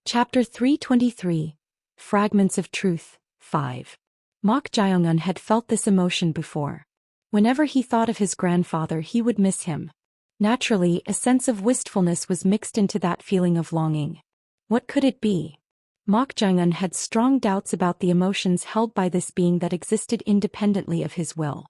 Chapter 323 Fragments of Truth 5. Mok Jae-eun had felt this emotion before. Whenever he thought of his grandfather, he would miss him. Naturally, a sense of wistfulness was mixed into that feeling of longing. What could it be? Mok Jae-eun had strong doubts about the emotions held by this being that existed independently of his will.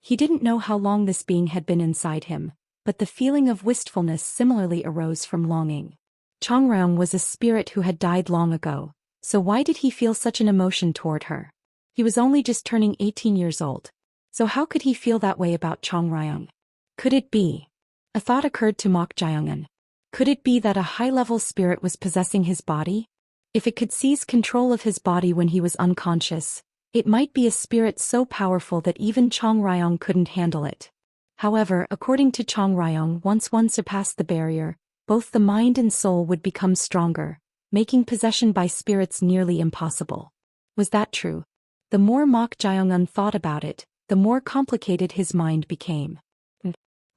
He didn't know how long this being had been inside him, but the feeling of wistfulness similarly arose from longing. Chong Ryong was a spirit who had died long ago, so why did he feel such an emotion toward her? He was only just turning 18 years old. So how could he feel that way about Chong Ryong? Could it be? A thought occurred to Mok Jae-eun. Could it be that a high-level spirit was possessing his body? If it could seize control of his body when he was unconscious, it might be a spirit so powerful that even Chong Ryong couldn't handle it. However, according to Chong Ryong, once one surpassed the barrier, both the mind and soul would become stronger, making possession by spirits nearly impossible. Was that true? The more Mok Jae-eun thought about it, the more complicated his mind became.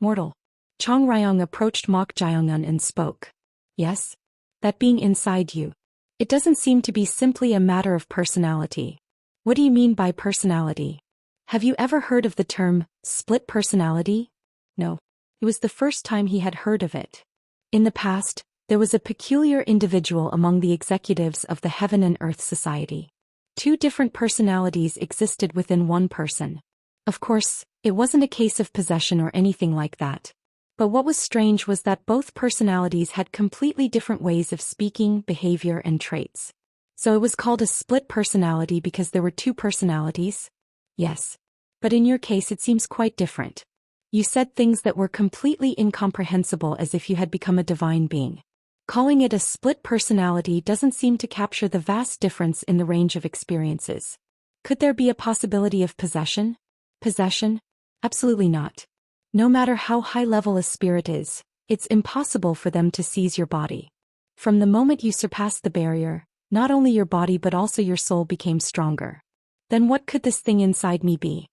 Mortal. Chong Ryong approached Mok Jae-eun and spoke. Yes? That being inside you. It doesn't seem to be simply a matter of personality. What do you mean by personality? Have you ever heard of the term, split personality? No. It was the first time he had heard of it. In the past, there was a peculiar individual among the executives of the Heaven and Earth Society. Two different personalities existed within one person. Of course, it wasn't a case of possession or anything like that. But what was strange was that both personalities had completely different ways of speaking, behavior, and traits. So it was called a split personality because there were two personalities? Yes. But in your case it seems quite different. You said things that were completely incomprehensible as if you had become a divine being. Calling it a split personality doesn't seem to capture the vast difference in the range of experiences. Could there be a possibility of possession? Possession? Absolutely not. No matter how high-level a spirit is, it's impossible for them to seize your body. From the moment you surpassed the barrier, not only your body but also your soul became stronger. Then what could this thing inside me be?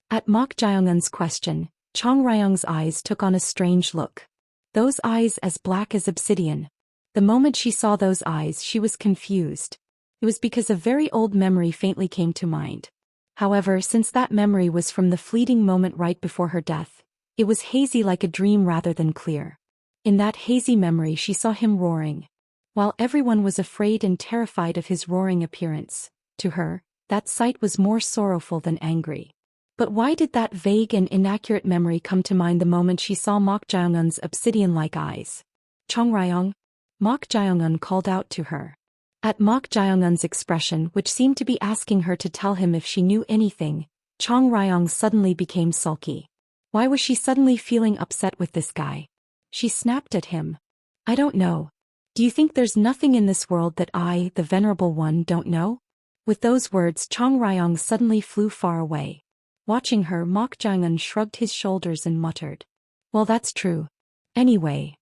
At Mok Jae-eun's question, Chong Ryong's eyes took on a strange look. Those eyes as black as obsidian. The moment she saw those eyes she was confused. It was because a very old memory faintly came to mind. However, since that memory was from the fleeting moment right before her death, it was hazy like a dream rather than clear. In that hazy memory she saw him roaring. While everyone was afraid and terrified of his roaring appearance, to her, that sight was more sorrowful than angry. But why did that vague and inaccurate memory come to mind the moment she saw Mok Jae-eun's obsidian-like eyes? Chong Ryong? Mok Jae-eun called out to her. At Mok Jae-eun's expression, which seemed to be asking her to tell him if she knew anything, Chong Ryong suddenly became sulky. Why was she suddenly feeling upset with this guy? She snapped at him. I don't know. Do you think there's nothing in this world that I, the Venerable One, don't know? With those words Chong Ryong suddenly flew far away. Watching her, Mok Jae-eun shrugged his shoulders and muttered. Well, that's true. Anyway.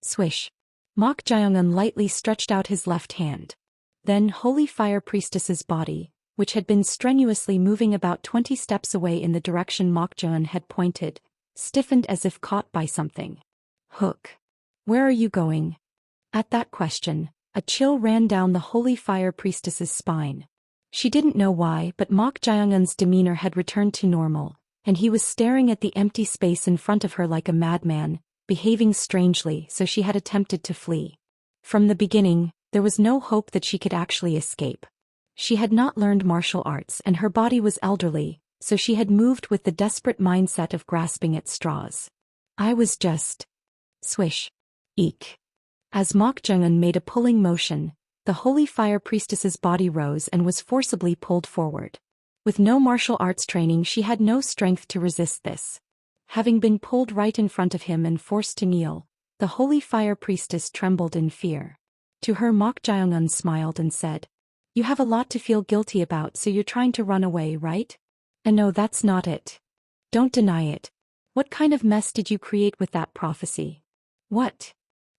Swish. Mok Jae-eun lightly stretched out his left hand. Then Holy Fire Priestess's body, which had been strenuously moving about 20 steps away in the direction Mok Jae-eun had pointed, stiffened as if caught by something. Hook. Where are you going? At that question, a chill ran down the Holy Fire Priestess's spine. She didn't know why, but Mok Jae-eun's demeanor had returned to normal, and he was staring at the empty space in front of her like a madman, behaving strangely, so she had attempted to flee. From the beginning, there was no hope that she could actually escape. She had not learned martial arts and her body was elderly, so she had moved with the desperate mindset of grasping at straws. I was just... Swish. Eek. As Mok Jae-eun made a pulling motion, the Holy Fire Priestess's body rose and was forcibly pulled forward. With no martial arts training she had no strength to resist this. Having been pulled right in front of him and forced to kneel, the Holy Fire Priestess trembled in fear. To her Mok Jae-eun smiled and said, You have a lot to feel guilty about, so you're trying to run away, right? And no, that's not it. Don't deny it. What kind of mess did you create with that prophecy? What?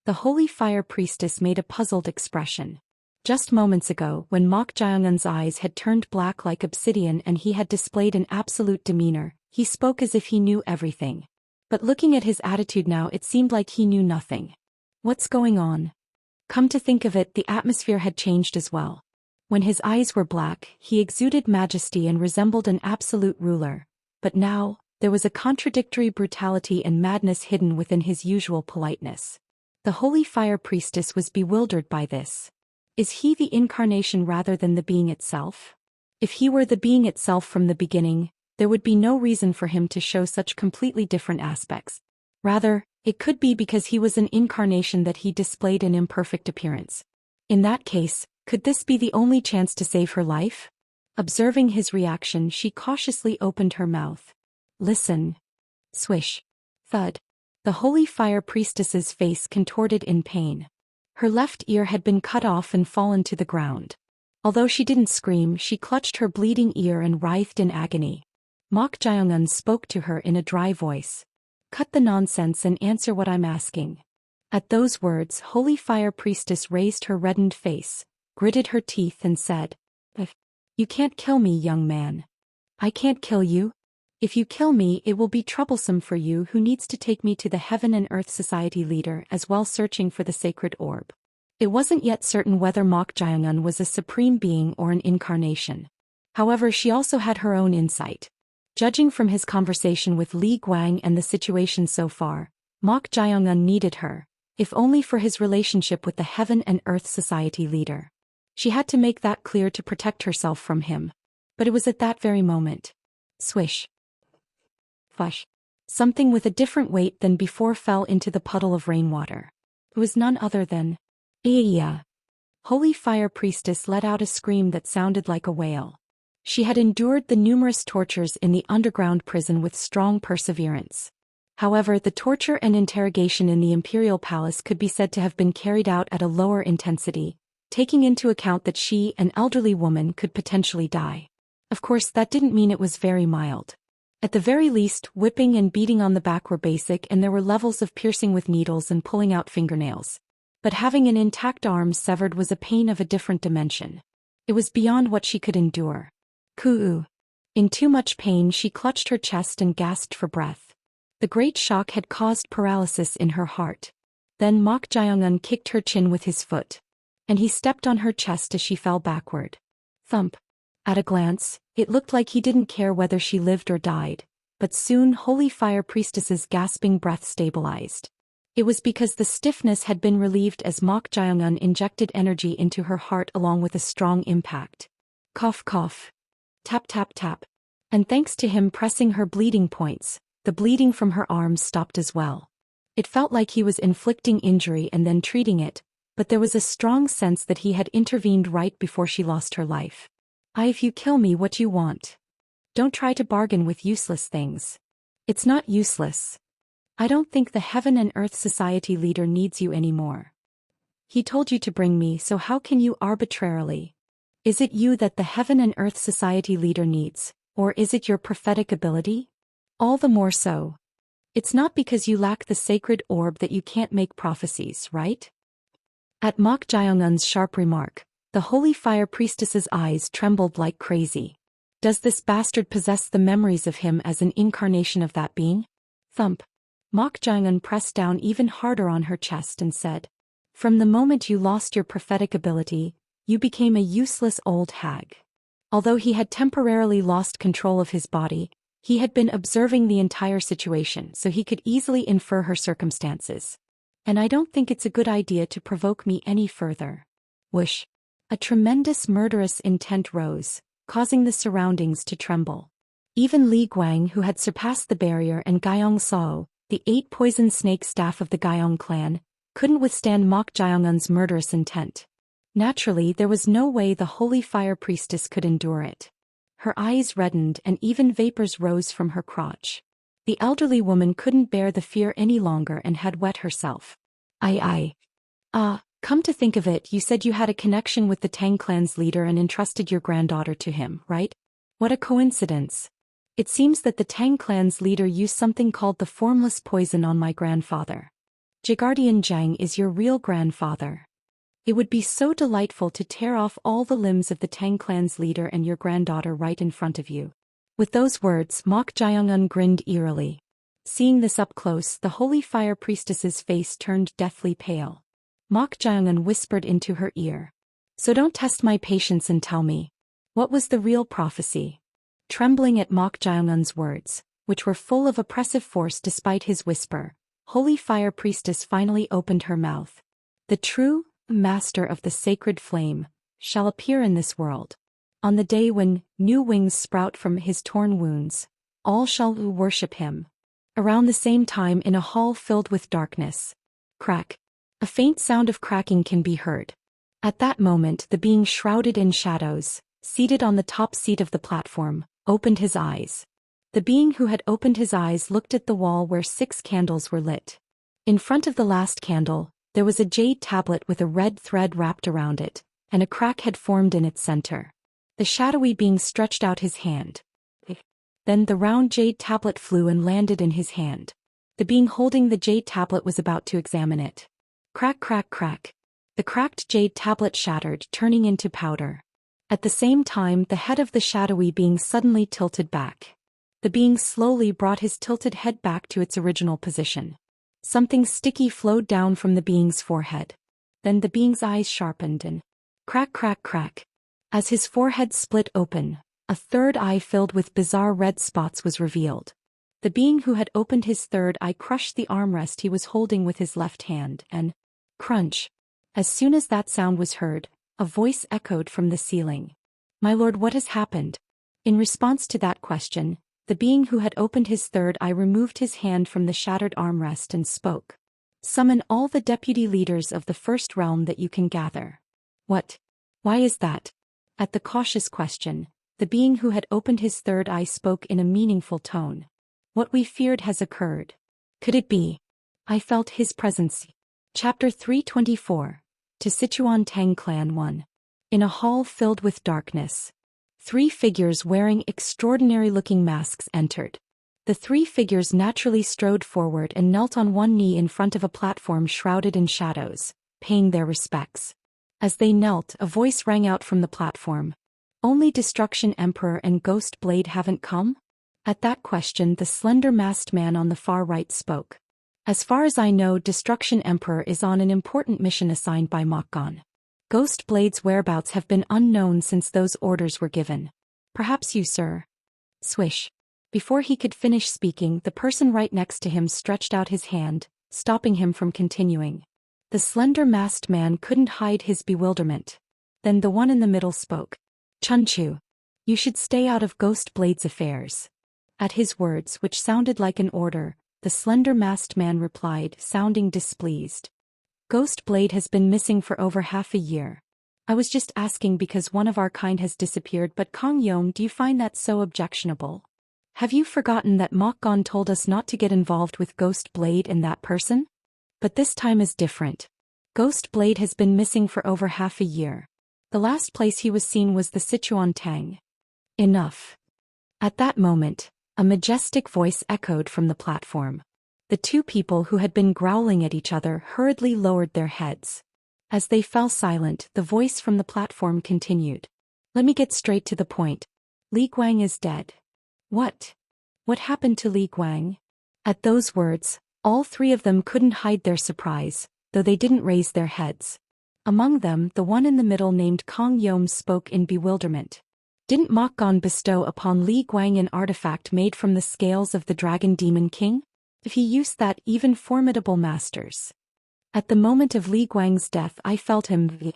The Holy Fire Priestess made a puzzled expression. Just moments ago, when Mok Jae-eun's eyes had turned black like obsidian and he had displayed an absolute demeanor, he spoke as if he knew everything. But looking at his attitude now it seemed like he knew nothing. What's going on? Come to think of it, the atmosphere had changed as well. When his eyes were black, he exuded majesty and resembled an absolute ruler. But now, there was a contradictory brutality and madness hidden within his usual politeness. The Holy Fire Priestess was bewildered by this. Is he the incarnation rather than the being itself? If he were the being itself from the beginning, there would be no reason for him to show such completely different aspects. Rather, it could be because he was an incarnation that he displayed an imperfect appearance. In that case, could this be the only chance to save her life? Observing his reaction, she cautiously opened her mouth. Listen. Swish. Thud. The Holy Fire Priestess's face contorted in pain. Her left ear had been cut off and fallen to the ground. Although she didn't scream, she clutched her bleeding ear and writhed in agony. Mok Jae-un spoke to her in a dry voice. Cut the nonsense and answer what I'm asking. At those words, Holy Fire Priestess raised her reddened face, gritted her teeth and said, You can't kill me, young man. I can't kill you. If you kill me, it will be troublesome for you who needs to take me to the Heaven and Earth Society leader as well searching for the sacred orb. It wasn't yet certain whether Mok Jae-un was a supreme being or an incarnation. However, she also had her own insight. Judging from his conversation with Li Guang and the situation so far, Mok Jae-un needed her, if only for his relationship with the Heaven and Earth Society leader. She had to make that clear to protect herself from him. But it was at that very moment. Swish. Fush. Something with a different weight than before fell into the puddle of rainwater. It was none other than Iya. Holy Fire Priestess let out a scream that sounded like a wail. She had endured the numerous tortures in the underground prison with strong perseverance. However, the torture and interrogation in the Imperial Palace could be said to have been carried out at a lower intensity, taking into account that she, an elderly woman, could potentially die. Of course, that didn't mean it was very mild. At the very least, whipping and beating on the back were basic, and there were levels of piercing with needles and pulling out fingernails. But having an intact arm severed was a pain of a different dimension. It was beyond what she could endure. Kuu. In too much pain, she clutched her chest and gasped for breath. The great shock had caused paralysis in her heart. Then Mok Jae-un kicked her chin with his foot. And he stepped on her chest as she fell backward. Thump. At a glance, it looked like he didn't care whether she lived or died, but soon Holy Fire Priestess's gasping breath stabilized. It was because the stiffness had been relieved as Mok Jae-un injected energy into her heart along with a strong impact. Cough cough. Tap tap tap. And thanks to him pressing her bleeding points, the bleeding from her arms stopped as well. It felt like he was inflicting injury and then treating it, but there was a strong sense that he had intervened right before she lost her life. If you kill me, what you want? Don't try to bargain with useless things. It's not useless. I don't think the Heaven and Earth Society leader needs you anymore. He told you to bring me, so how can you arbitrarily? Is it you that the Heaven and Earth Society leader needs, or is it your prophetic ability? All the more so. It's not because you lack the sacred orb that you can't make prophecies, right? At Mok Jae-un's sharp remark, the Holy Fire Priestess's eyes trembled like crazy. Does this bastard possess the memories of him as an incarnation of that being? Thump. Mok Jae-un pressed down even harder on her chest and said, From the moment you lost your prophetic ability, you became a useless old hag. Although he had temporarily lost control of his body, he had been observing the entire situation so he could easily infer her circumstances. And I don't think it's a good idea to provoke me any further. Whoosh. A tremendous murderous intent rose, causing the surroundings to tremble. Even Li Guang, who had surpassed the barrier, and Gyeong Sao, the 8 poison snake staff of the Gyeong clan, couldn't withstand Mok Jae-un's murderous intent. Naturally, there was no way the Holy Fire Priestess could endure it. Her eyes reddened and even vapors rose from her crotch. The elderly woman couldn't bear the fear any longer and had wet herself. Come to think of it, you said you had a connection with the Tang clan's leader and entrusted your granddaughter to him, right? What a coincidence. It seems that the Tang clan's leader used something called the formless poison on my grandfather. Jagardian Jiang is your real grandfather. It would be so delightful to tear off all the limbs of the Tang clan's leader and your granddaughter right in front of you. With those words, Mok Jae-un grinned eerily. Seeing this up close, the Holy Fire Priestess's face turned deathly pale. Mok Jaeungun whispered into her ear. So don't test my patience and tell me. What was the real prophecy? Trembling at Mok Jaeungun's words, which were full of oppressive force despite his whisper, Holy Fire Priestess finally opened her mouth. The true master of the sacred flame shall appear in this world. On the day when new wings sprout from his torn wounds, all shall worship him. Around the same time in a hall filled with darkness. Crack. A faint sound of cracking can be heard. At that moment the being shrouded in shadows, seated on the top seat of the platform, opened his eyes. The being who had opened his eyes looked at the wall where 6 candles were lit. In front of the last candle, there was a jade tablet with a red thread wrapped around it, and a crack had formed in its center. The shadowy being stretched out his hand. Then the round jade tablet flew and landed in his hand. The being holding the jade tablet was about to examine it. Crack, crack, crack. The cracked jade tablet shattered, turning into powder. At the same time, the head of the shadowy being suddenly tilted back. The being slowly brought his tilted head back to its original position. Something sticky flowed down from the being's forehead. Then the being's eyes sharpened and crack, crack, crack. As his forehead split open, a third eye filled with bizarre red spots was revealed. The being who had opened his third eye crushed the armrest he was holding with his left hand, and crunch. As soon as that sound was heard, a voice echoed from the ceiling. My lord, what has happened? In response to that question, the being who had opened his third eye removed his hand from the shattered armrest and spoke. Summon all the deputy leaders of the first realm that you can gather. What? Why is that? At the cautious question, the being who had opened his third eye spoke in a meaningful tone. What we feared has occurred. Could it be? I felt his presence. Chapter 324. To Sichuan Tang Clan 1. In a hall filled with darkness. 3 figures wearing extraordinary-looking masks entered. The 3 figures naturally strode forward and knelt on one knee in front of a platform shrouded in shadows, paying their respects. As they knelt, a voice rang out from the platform. Only Destruction Emperor and Ghost Blade haven't come? At that question, the slender masked man on the far right spoke. As far as I know, Destruction Emperor is on an important mission assigned by Mokgon. Ghost Blade's whereabouts have been unknown since those orders were given. Perhaps you, sir. Swish. Before he could finish speaking, the person right next to him stretched out his hand, stopping him from continuing. The slender masked man couldn't hide his bewilderment. Then the one in the middle spoke. Chunchu. You should stay out of Ghost Blade's affairs. At his words, which sounded like an order, the slender masked man replied, sounding displeased. Ghost Blade has been missing for over half a year. I was just asking because one of our kind has disappeared, but Kong Yom, do you find that so objectionable? Have you forgotten that Mokgon told us not to get involved with Ghost Blade and that person? But this time is different. Ghost Blade has been missing for over half a year. The last place he was seen was the Sichuan Tang. Enough. At that moment, a majestic voice echoed from the platform. The 2 people who had been growling at each other hurriedly lowered their heads. As they fell silent, the voice from the platform continued. Let me get straight to the point. Li Guang is dead. What? What happened to Li Guang? At those words, all 3 of them couldn't hide their surprise, though they didn't raise their heads. Among them, the one in the middle named Kong Yom spoke in bewilderment. Didn't Mokgon bestow upon Li Guang an artifact made from the scales of the Dragon Demon King? If he used that, even formidable masters. At the moment of Li Guang's death, I felt him.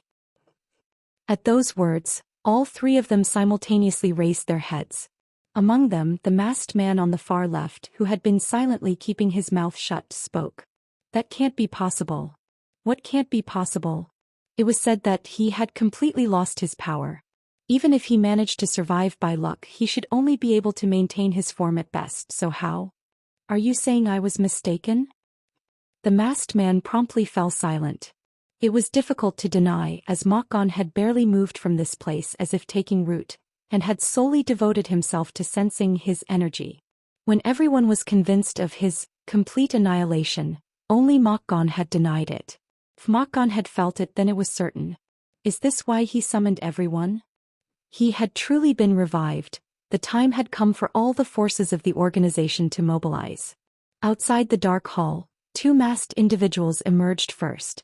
At those words, all 3 of them simultaneously raised their heads. Among them, the masked man on the far left, who had been silently keeping his mouth shut, spoke. That can't be possible. What can't be possible? It was said that he had completely lost his power. Even if he managed to survive by luck, he should only be able to maintain his form at best, so how? Are you saying I was mistaken? The masked man promptly fell silent. It was difficult to deny, as Mokgon had barely moved from this place as if taking root, and had solely devoted himself to sensing his energy. When everyone was convinced of his complete annihilation, only Mokgon had denied it. If Mokgon had felt it, then it was certain. Is this why he summoned everyone? He had truly been revived. The time had come for all the forces of the organization to mobilize. Outside the dark hall, 2 masked individuals emerged first.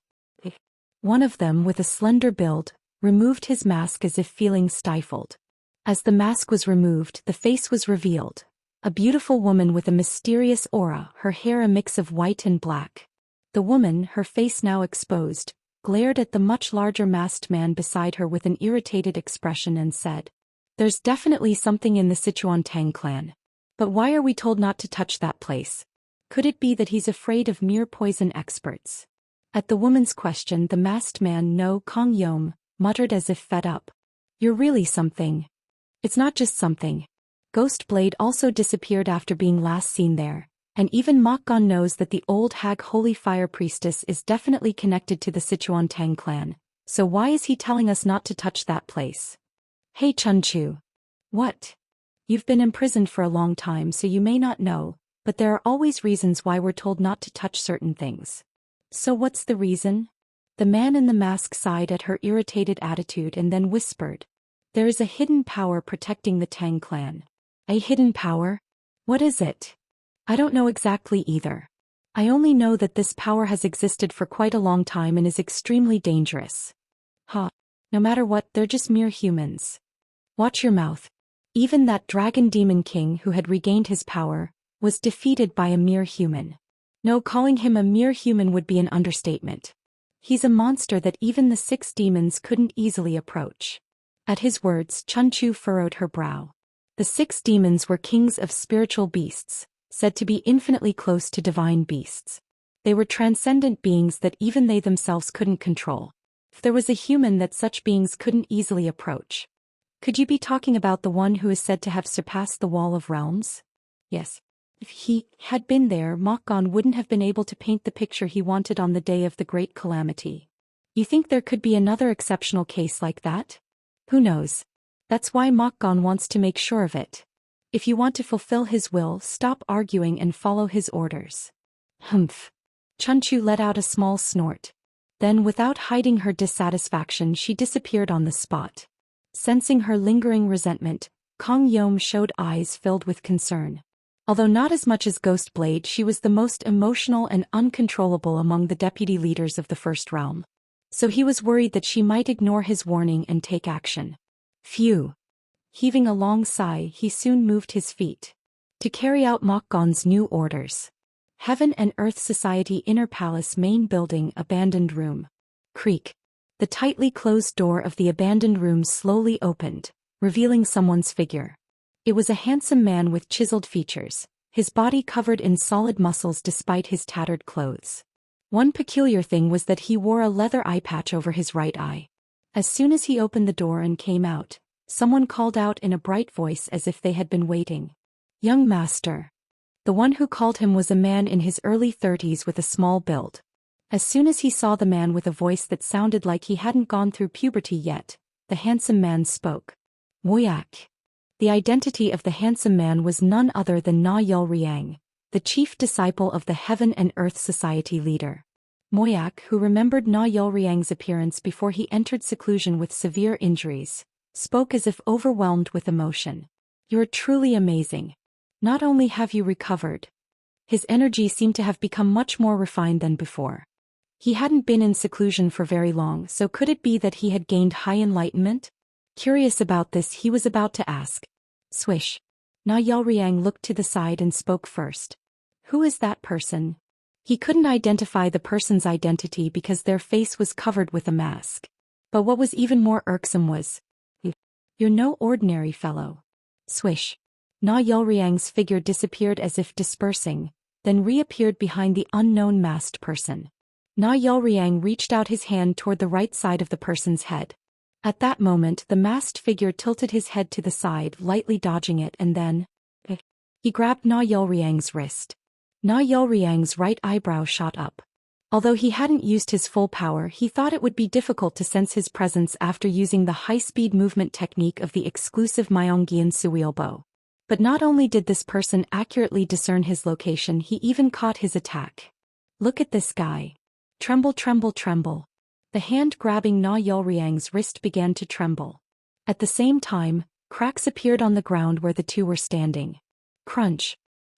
One of them, with a slender build, removed his mask as if feeling stifled. As the mask was removed, the face was revealed. A beautiful woman with a mysterious aura, her hair a mix of white and black. The woman, her face now exposed, glared at the much larger masked man beside her with an irritated expression and said, "There's definitely something in the Sichuan Tang clan. But why are we told not to touch that place? Could it be that he's afraid of mere poison experts?" At the woman's question, the masked man, No Kong Yom, muttered as if fed up, "You're really something." "It's not just something." Ghost Blade also disappeared after being last seen there, and even Mokgon knows that the old hag Holy Fire Priestess is definitely connected to the Sichuan Tang clan, so why is he telling us not to touch that place? "Hey Chunchu." "What?" "You've been imprisoned for a long time, so you may not know, but there are always reasons why we're told not to touch certain things." "So what's the reason?" The man in the mask sighed at her irritated attitude and then whispered, "There is a hidden power protecting the Tang clan." "A hidden power? What is it?" "I don't know exactly either. I only know that this power has existed for quite a long time and is extremely dangerous." "Huh. No matter what, they're just mere humans." "Watch your mouth." Even that dragon demon king who had regained his power was defeated by a mere human. No, calling him a mere human would be an understatement. He's a monster that even the 6 demons couldn't easily approach. At his words, Chunchu furrowed her brow. The 6 demons were kings of spiritual beasts, said to be infinitely close to divine beasts. They were transcendent beings that even they themselves couldn't control. If there was a human that such beings couldn't easily approach. Could you be talking about the one who is said to have surpassed the Wall of Realms? Yes. If he had been there, Mokgon wouldn't have been able to paint the picture he wanted on the day of the great calamity. You think there could be another exceptional case like that? Who knows? That's why Mokgon wants to make sure of it. If you want to fulfill his will, stop arguing and follow his orders. Humph. Chunchu let out a small snort. Then, without hiding her dissatisfaction, she disappeared on the spot. Sensing her lingering resentment, Kong Yom showed eyes filled with concern. Although not as much as Ghost Blade, she was the most emotional and uncontrollable among the deputy leaders of the First Realm. So he was worried that she might ignore his warning and take action. Phew. Heaving a long sigh, he soon moved his feet to carry out Mokgon's new orders. Heaven and Earth Society Inner Palace Main Building Abandoned Room. Creak. The tightly closed door of the abandoned room slowly opened, revealing someone's figure. It was a handsome man with chiseled features, his body covered in solid muscles despite his tattered clothes. One peculiar thing was that he wore a leather eye patch over his right eye. As soon as he opened the door and came out, someone called out in a bright voice as if they had been waiting. "Young master." The one who called him was a man in his early 30s with a small build. As soon as he saw the man with a voice that sounded like he hadn't gone through puberty yet, the handsome man spoke. Moyak. The identity of the handsome man was none other than Na Yulriang, the chief disciple of the Heaven and Earth Society leader. Moyak, who remembered Na Yulriang's appearance before he entered seclusion with severe injuries, spoke as if overwhelmed with emotion. "You're truly amazing. Not only have you recovered." His energy seemed to have become much more refined than before. He hadn't been in seclusion for very long, so could it be that he had gained high enlightenment? Curious about this, he was about to ask. Swish. Na Yulriang looked to the side and spoke first. "Who is that person?" He couldn't identify the person's identity because their face was covered with a mask. But what was even more irksome was, "You're no ordinary fellow." Swish. Na Yulriang's figure disappeared as if dispersing, then reappeared behind the unknown masked person. Na Yulriang reached out his hand toward the right side of the person's head. At that moment, the masked figure tilted his head to the side, lightly dodging it, and then he grabbed Na Yulriang's wrist. Na Yulriang's right eyebrow shot up. Although he hadn't used his full power, he thought it would be difficult to sense his presence after using the high-speed movement technique of the exclusive Myongyan Suielbo. But not only did this person accurately discern his location, he even caught his attack. "Look at this guy. Tremble, tremble, tremble." The hand grabbing Na Yulriang's wrist began to tremble. At the same time, cracks appeared on the ground where the two were standing. Crunch.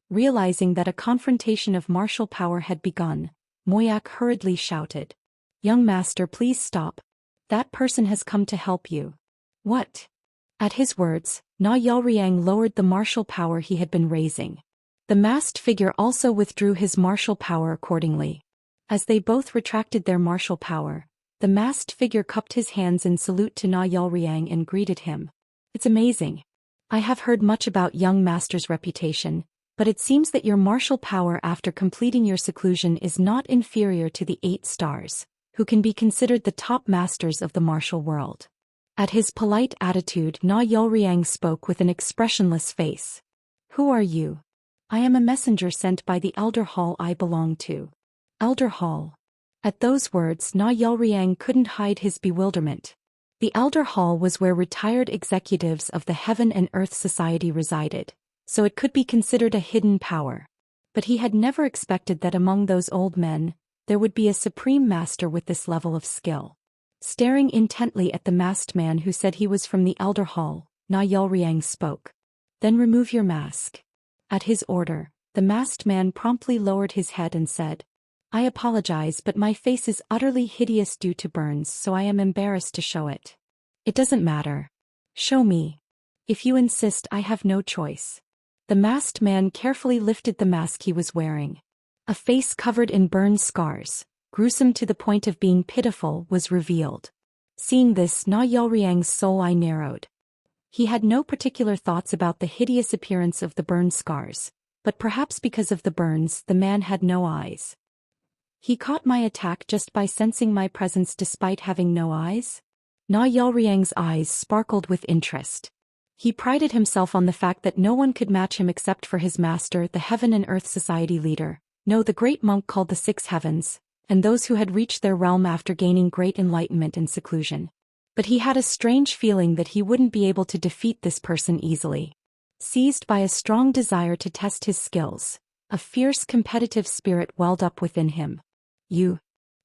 Realizing that a confrontation of martial power had begun, Moyak hurriedly shouted. Young master, please stop. That person has come to help you. What? At his words, Na Yelriang lowered the martial power he had been raising. The masked figure also withdrew his martial power accordingly. As they both retracted their martial power, the masked figure cupped his hands in salute to Na Yelriang and greeted him. It's amazing. I have heard much about young master's reputation, but it seems that your martial power after completing your seclusion is not inferior to the 8 stars, who can be considered the top masters of the martial world. At his polite attitude, Na Yelriang spoke with an expressionless face. Who are you? I am a messenger sent by the Elder Hall I belong to. Elder Hall. At those words, Na Yelriang couldn't hide his bewilderment. The Elder Hall was where retired executives of the Heaven and Earth Society resided, so it could be considered a hidden power. But he had never expected that among those old men, there would be a supreme master with this level of skill. Staring intently at the masked man who said he was from the Elder Hall, Na Yelriang spoke. Then remove your mask. At his order, the masked man promptly lowered his head and said, I apologize, but my face is utterly hideous due to burns, so I am embarrassed to show it. It doesn't matter. Show me. If you insist, I have no choice. The masked man carefully lifted the mask he was wearing. A face covered in burn scars, gruesome to the point of being pitiful, was revealed. Seeing this, Na Yelriang's soul eye narrowed. He had no particular thoughts about the hideous appearance of the burn scars, but perhaps because of the burns, the man had no eyes. He caught my attack just by sensing my presence despite having no eyes? Na Yelriang's eyes sparkled with interest. He prided himself on the fact that no one could match him except for his master, the Heaven and Earth Society leader, no, the great monk called the Six Heavens, and those who had reached their realm after gaining great enlightenment and seclusion. But he had a strange feeling that he wouldn't be able to defeat this person easily. Seized by a strong desire to test his skills, a fierce competitive spirit welled up within him. You.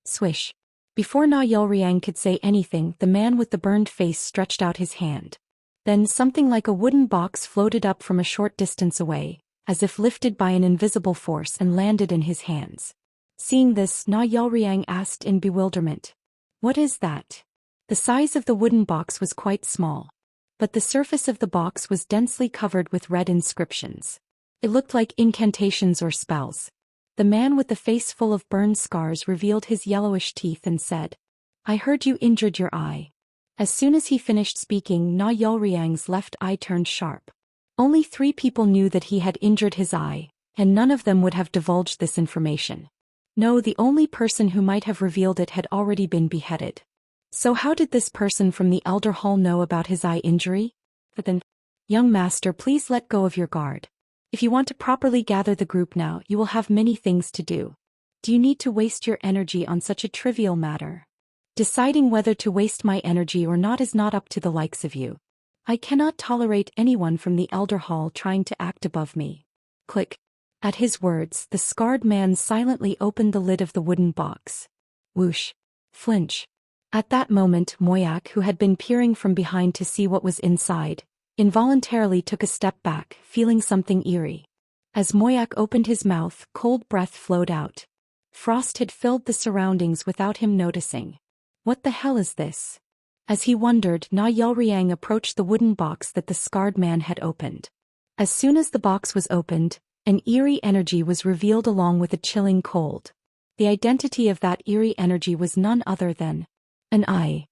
Swish. Before Na Yelriang could say anything, the man with the burned face stretched out his hand. Then something like a wooden box floated up from a short distance away, as if lifted by an invisible force, and landed in his hands. Seeing this, Na Yelriang asked in bewilderment. What is that? The size of the wooden box was quite small, but the surface of the box was densely covered with red inscriptions. It looked like incantations or spells. The man with the face full of burned scars revealed his yellowish teeth and said, I heard you injured your eye. As soon as he finished speaking, Na Yelriang's left eye turned sharp. Only 3 people knew that he had injured his eye, and none of them would have divulged this information. No, the only person who might have revealed it had already been beheaded. So how did this person from the Elder Hall know about his eye injury? But then, young master, please let go of your guard. If you want to properly gather the group now, you will have many things to do. Do you need to waste your energy on such a trivial matter? Deciding whether to waste my energy or not is not up to the likes of you. I cannot tolerate anyone from the Elder Hall trying to act above me. Click. At his words, the scarred man silently opened the lid of the wooden box. Whoosh. Flinch. At that moment, Moyak, who had been peering from behind to see what was inside, involuntarily took a step back, feeling something eerie. As Moyak opened his mouth, cold breath flowed out. Frost had filled the surroundings without him noticing. What the hell is this? As he wondered, Na Yelriang approached the wooden box that the scarred man had opened. As soon as the box was opened, an eerie energy was revealed along with a chilling cold. The identity of that eerie energy was none other than an eye.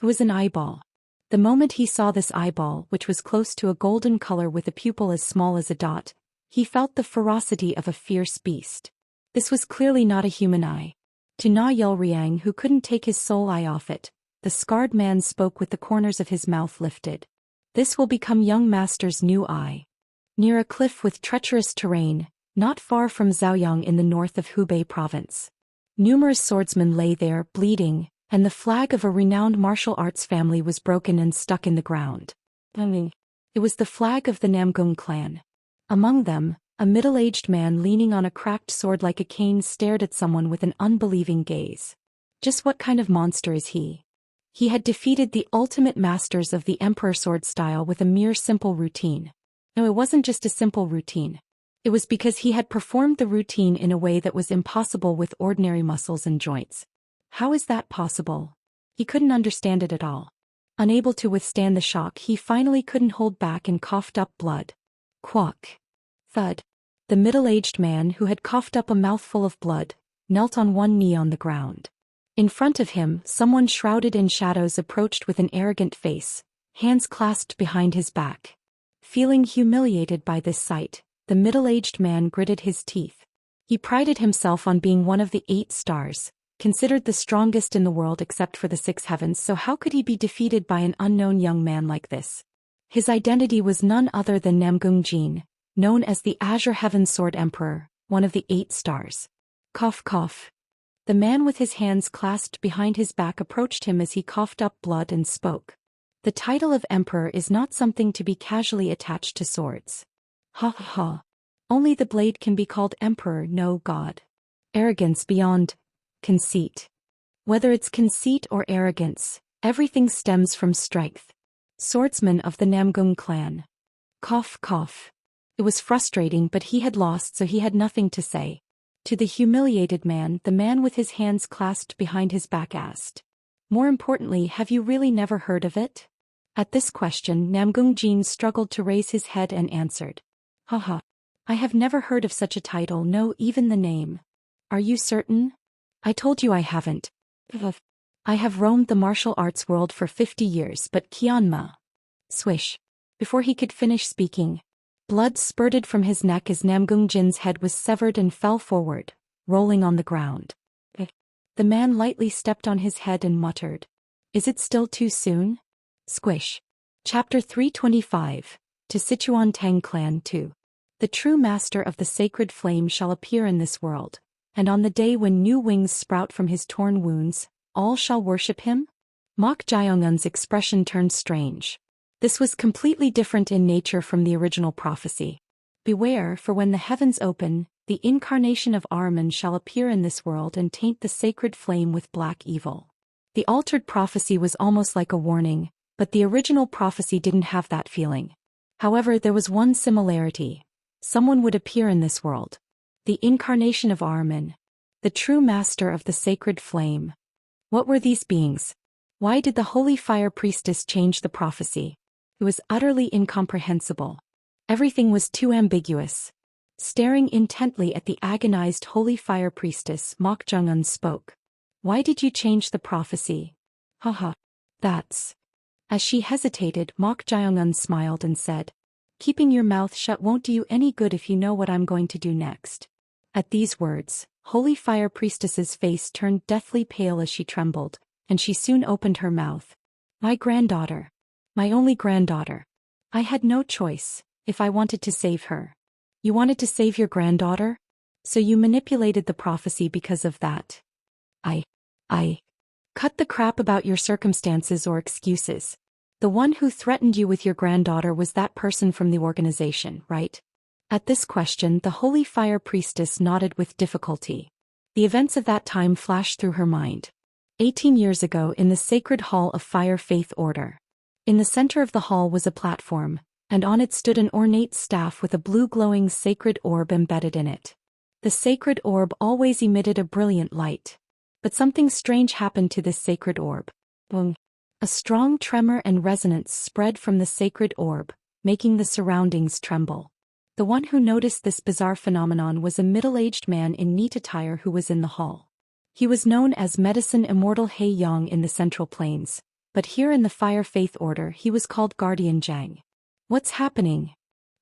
It was an eyeball. The moment he saw this eyeball, which was close to a golden color with a pupil as small as a dot, he felt the ferocity of a fierce beast. This was clearly not a human eye. To Na Yelriang, who couldn't take his soul eye off it, the scarred man spoke with the corners of his mouth lifted. This will become young master's new eye. Near a cliff with treacherous terrain, not far from Zhaoyang in the north of Hubei province. Numerous swordsmen lay there, bleeding, and the flag of a renowned martial arts family was broken and stuck in the ground. It was the flag of the Namgung clan. Among them, a middle-aged man leaning on a cracked sword like a cane stared at someone with an unbelieving gaze. Just what kind of monster is he? He had defeated the ultimate masters of the Emperor sword style with a mere simple routine. No, it wasn't just a simple routine. It was because he had performed the routine in a way that was impossible with ordinary muscles and joints. How is that possible? He couldn't understand it at all. Unable to withstand the shock, he finally couldn't hold back and coughed up blood. Quack. Thud. The middle-aged man, who had coughed up a mouthful of blood, knelt on one knee on the ground. In front of him, someone shrouded in shadows approached with an arrogant face, hands clasped behind his back. Feeling humiliated by this sight, the middle-aged man gritted his teeth. He prided himself on being one of the 8 stars, considered the strongest in the world except for the 6 heavens, so how could he be defeated by an unknown young man like this? His identity was none other than Namgung Jin, known as the Azure Heaven Sword Emperor, one of the 8 stars. Cough cough. The man with his hands clasped behind his back approached him as he coughed up blood and spoke. The title of Emperor is not something to be casually attached to swords. Ha ha ha. Only the blade can be called Emperor, no God. Arrogance beyond conceit. Whether it's conceit or arrogance, everything stems from strength. Swordsman of the Namgung clan. Cough cough. It was frustrating, but he had lost, so he had nothing to say. To the humiliated man, the man with his hands clasped behind his back asked. More importantly, have you really never heard of it? At this question, Namgung Jin struggled to raise his head and answered. Haha. I have never heard of such a title, no, even the name. Are you certain? I told you I haven't. I have roamed the martial arts world for 50 years, but Kianma. Swish. Before he could finish speaking, blood spurted from his neck as Namgung Jin's head was severed and fell forward, rolling on the ground. The man lightly stepped on his head and muttered. Is it still too soon? Squish. Chapter 325. To Sichuan Tang Clan 2. The true master of the sacred flame shall appear in this world, and on the day when new wings sprout from his torn wounds, all shall worship him? Mok Jiongun's expression turned strange. This was completely different in nature from the original prophecy. Beware, for when the heavens open, the incarnation of Ahriman shall appear in this world and taint the sacred flame with black evil. The altered prophecy was almost like a warning, but the original prophecy didn't have that feeling. However, there was one similarity. Someone would appear in this world. The incarnation of Ahriman. The true master of the sacred flame. What were these beings? Why did the holy fire priestess change the prophecy? It was utterly incomprehensible. Everything was too ambiguous. Staring intently at the agonized holy fire priestess, Mok Jiongun spoke. Why did you change the prophecy? Haha. That's. As she hesitated, Mok Jiongun smiled and said, keeping your mouth shut won't do you any good if you know what I'm going to do next. At these words, holy fire priestess's face turned deathly pale as she trembled, and she soon opened her mouth. My granddaughter. My only granddaughter. I had no choice, if I wanted to save her. You wanted to save your granddaughter? So you manipulated the prophecy because of that. I. Cut the crap about your circumstances or excuses. The one who threatened you with your granddaughter was that person from the organization, right? At this question, the holy fire priestess nodded with difficulty. The events of that time flashed through her mind. 18 years ago in the sacred hall of Fire Faith Order. In the center of the hall was a platform, and on it stood an ornate staff with a blue glowing sacred orb embedded in it. The sacred orb always emitted a brilliant light. But something strange happened to this sacred orb. Boom. A strong tremor and resonance spread from the sacred orb, making the surroundings tremble. The one who noticed this bizarre phenomenon was a middle-aged man in neat attire who was in the hall. He was known as Medicine Immortal He Yang in the Central Plains, but here in the Fire Faith Order he was called Guardian Zhang. What's happening?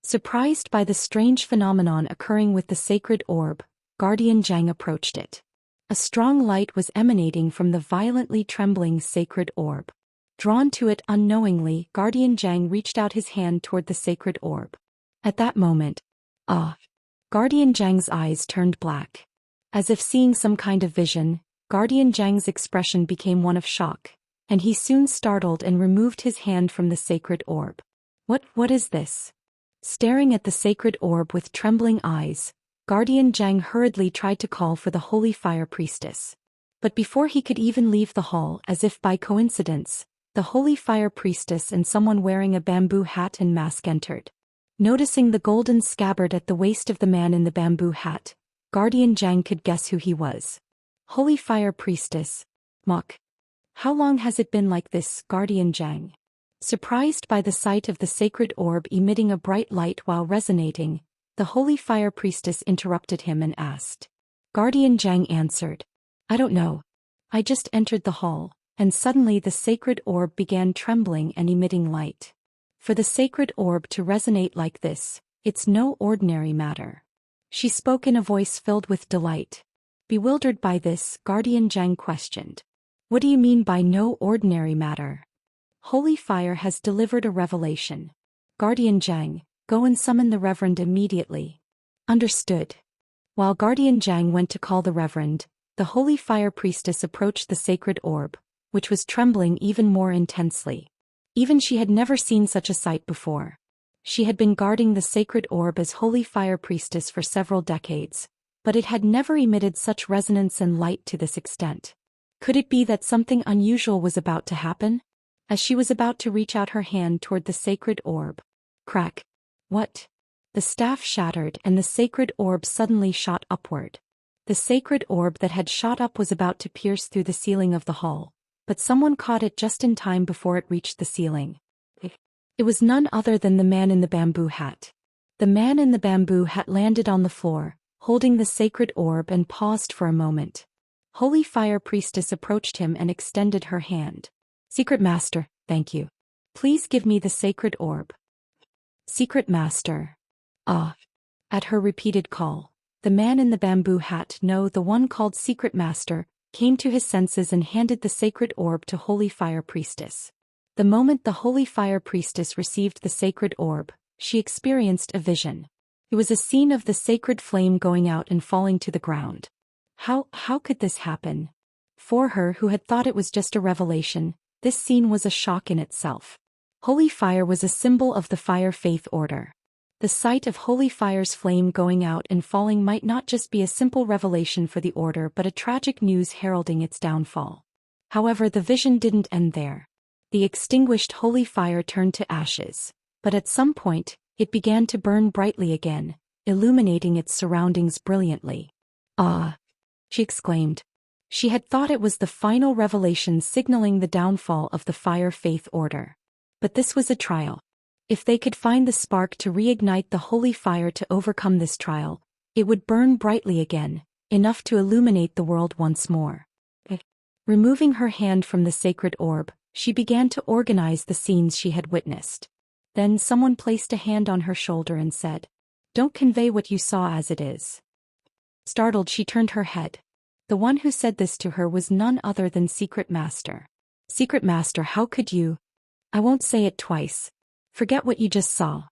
Surprised by the strange phenomenon occurring with the sacred orb, Guardian Zhang approached it. A strong light was emanating from the violently trembling sacred orb. Drawn to it unknowingly, Guardian Zhang reached out his hand toward the sacred orb. At that moment, Guardian Zhang's eyes turned black. As if seeing some kind of vision, Guardian Zhang's expression became one of shock, and he soon startled and removed his hand from the sacred orb. What is this? Staring at the sacred orb with trembling eyes, Guardian Zhang hurriedly tried to call for the holy fire priestess. But before he could even leave the hall, as if by coincidence, the holy fire priestess and someone wearing a bamboo hat and mask entered. Noticing the golden scabbard at the waist of the man in the bamboo hat, Guardian Zhang could guess who he was. Holy fire priestess, Mok. How long has it been like this, Guardian Zhang? Surprised by the sight of the sacred orb emitting a bright light while resonating, the holy fire priestess interrupted him and asked. Guardian Zhang answered. I don't know. I just entered the hall, and suddenly the sacred orb began trembling and emitting light. For the sacred orb to resonate like this, it's no ordinary matter. She spoke in a voice filled with delight. Bewildered by this, Guardian Zhang questioned. What do you mean by no ordinary matter? Holy fire has delivered a revelation. Guardian Zhang, go and summon the Reverend immediately. Understood. While Guardian Zhang went to call the Reverend, the holy fire priestess approached the sacred orb, which was trembling even more intensely. Even she had never seen such a sight before. She had been guarding the sacred orb as holy fire priestess for several decades, but it had never emitted such resonance and light to this extent. Could it be that something unusual was about to happen? As she was about to reach out her hand toward the sacred orb. Crack. What? The staff shattered and the sacred orb suddenly shot upward. The sacred orb that had shot up was about to pierce through the ceiling of the hall, but someone caught it just in time before it reached the ceiling. It was none other than the man in the bamboo hat. The man in the bamboo hat landed on the floor, holding the sacred orb, and paused for a moment. Holy fire priestess approached him and extended her hand. Secret Master, thank you. Please give me the sacred orb. Secret Master. Ah. At her repeated call, the man in the bamboo hat, no, the one called Secret Master, came to his senses and handed the sacred orb to Holy Fire Priestess. The moment the Holy Fire Priestess received the sacred orb, she experienced a vision. It was a scene of the sacred flame going out and falling to the ground. How could this happen? For her, who had thought it was just a revelation, this scene was a shock in itself. Holy fire was a symbol of the fire faith order. The sight of holy fire's flame going out and falling might not just be a simple revelation for the order but a tragic news heralding its downfall. However, the vision didn't end there. The extinguished holy fire turned to ashes, but at some point, it began to burn brightly again, illuminating its surroundings brilliantly. Ah! She exclaimed. She had thought it was the final revelation signaling the downfall of the fire faith order. But this was a trial. If they could find the spark to reignite the holy fire to overcome this trial, it would burn brightly again, enough to illuminate the world once more. Removing her hand from the sacred orb, she began to organize the scenes she had witnessed. Then someone placed a hand on her shoulder and said, "Don't convey what you saw as it is." Startled, she turned her head. The one who said this to her was none other than Secret Master. Secret Master, how could you? I won't say it twice. Forget what you just saw.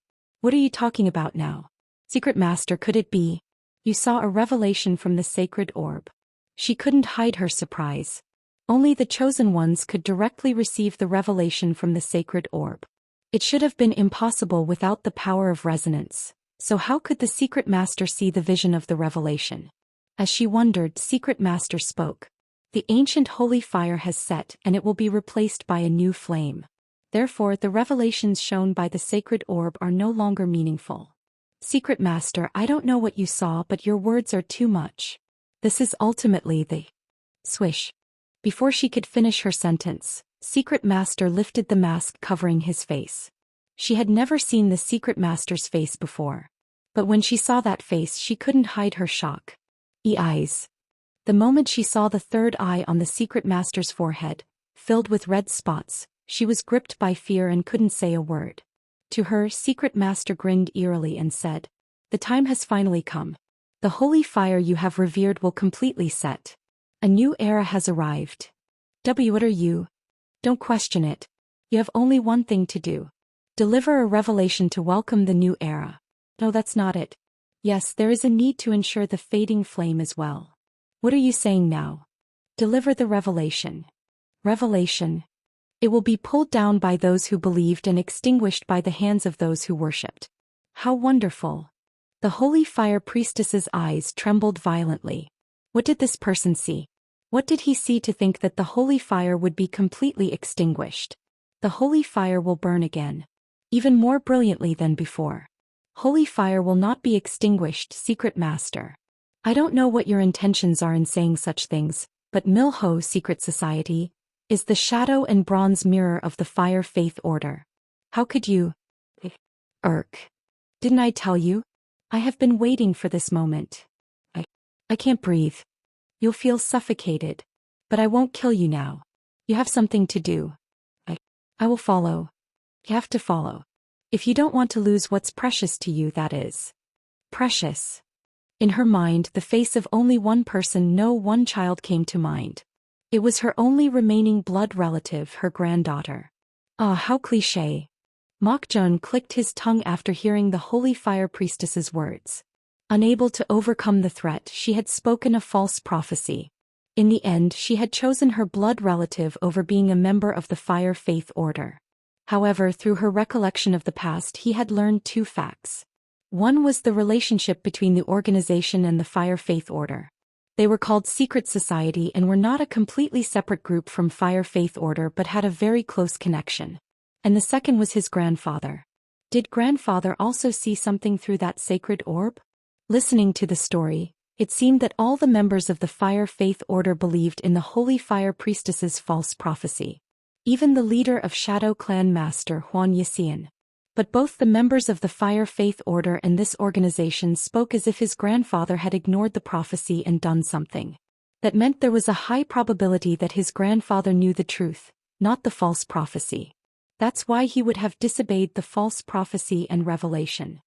What are you talking about now? Secret Master, could it be? You saw a revelation from the sacred orb. She couldn't hide her surprise. Only the chosen ones could directly receive the revelation from the sacred orb. It should have been impossible without the power of resonance. So how could the Secret Master see the vision of the revelation? As she wondered, Secret Master spoke. The ancient holy fire has set and it will be replaced by a new flame. Therefore, the revelations shown by the sacred orb are no longer meaningful. Secret Master, I don't know what you saw, but your words are too much. This is ultimately the... Swish. Before she could finish her sentence, Secret Master lifted the mask covering his face. She had never seen the Secret Master's face before. But when she saw that face, she couldn't hide her shock. Eyes. The moment she saw the third eye on the Secret Master's forehead, filled with red spots, she was gripped by fear and couldn't say a word. To her, Secret Master grinned eerily and said, "The time has finally come. The holy fire you have revered will completely set. A new era has arrived. What are you? Don't question it. You have only one thing to do. Deliver a revelation to welcome the new era." No, that's not it. Yes, there is a need to ensure the fading flame as well. What are you saying now? Deliver the revelation. Revelation. It will be pulled down by those who believed and extinguished by the hands of those who worshipped. How wonderful. The holy fire priestess's eyes trembled violently. What did this person see? What did he see to think that the holy fire would be completely extinguished? The holy fire will burn again. Even more brilliantly than before. Holy fire will not be extinguished, Secret Master. I don't know what your intentions are in saying such things, but Milho Secret Society is the shadow and bronze mirror of the Fire Faith Order. How could you? Irk. Didn't I tell you? I have been waiting for this moment. I can't breathe. You'll feel suffocated. But I won't kill you now. You have something to do. I will follow. You have to follow. If you don't want to lose what's precious to you, that is. Precious. In her mind, the face of only one person, no one child, came to mind. It was her only remaining blood relative, her granddaughter. Ah, how cliché. Mok Jun clicked his tongue after hearing the Holy Fire Priestess's words. Unable to overcome the threat, she had spoken a false prophecy. In the end, she had chosen her blood relative over being a member of the Fire Faith Order. However, through her recollection of the past, he had learned two facts. One was the relationship between the organization and the Fire Faith Order. They were called Secret Society and were not a completely separate group from Fire Faith Order but had a very close connection. And the second was his grandfather. Did grandfather also see something through that sacred orb? Listening to the story, it seemed that all the members of the Fire Faith Order believed in the Holy Fire Priestess's false prophecy. Even the leader of Shadow Clan Master Huan Yixian. But both the members of the Fire Faith Order and this organization spoke as if his grandfather had ignored the prophecy and done something. That meant there was a high probability that his grandfather knew the truth, not the false prophecy. That's why he would have disobeyed the false prophecy and revelation.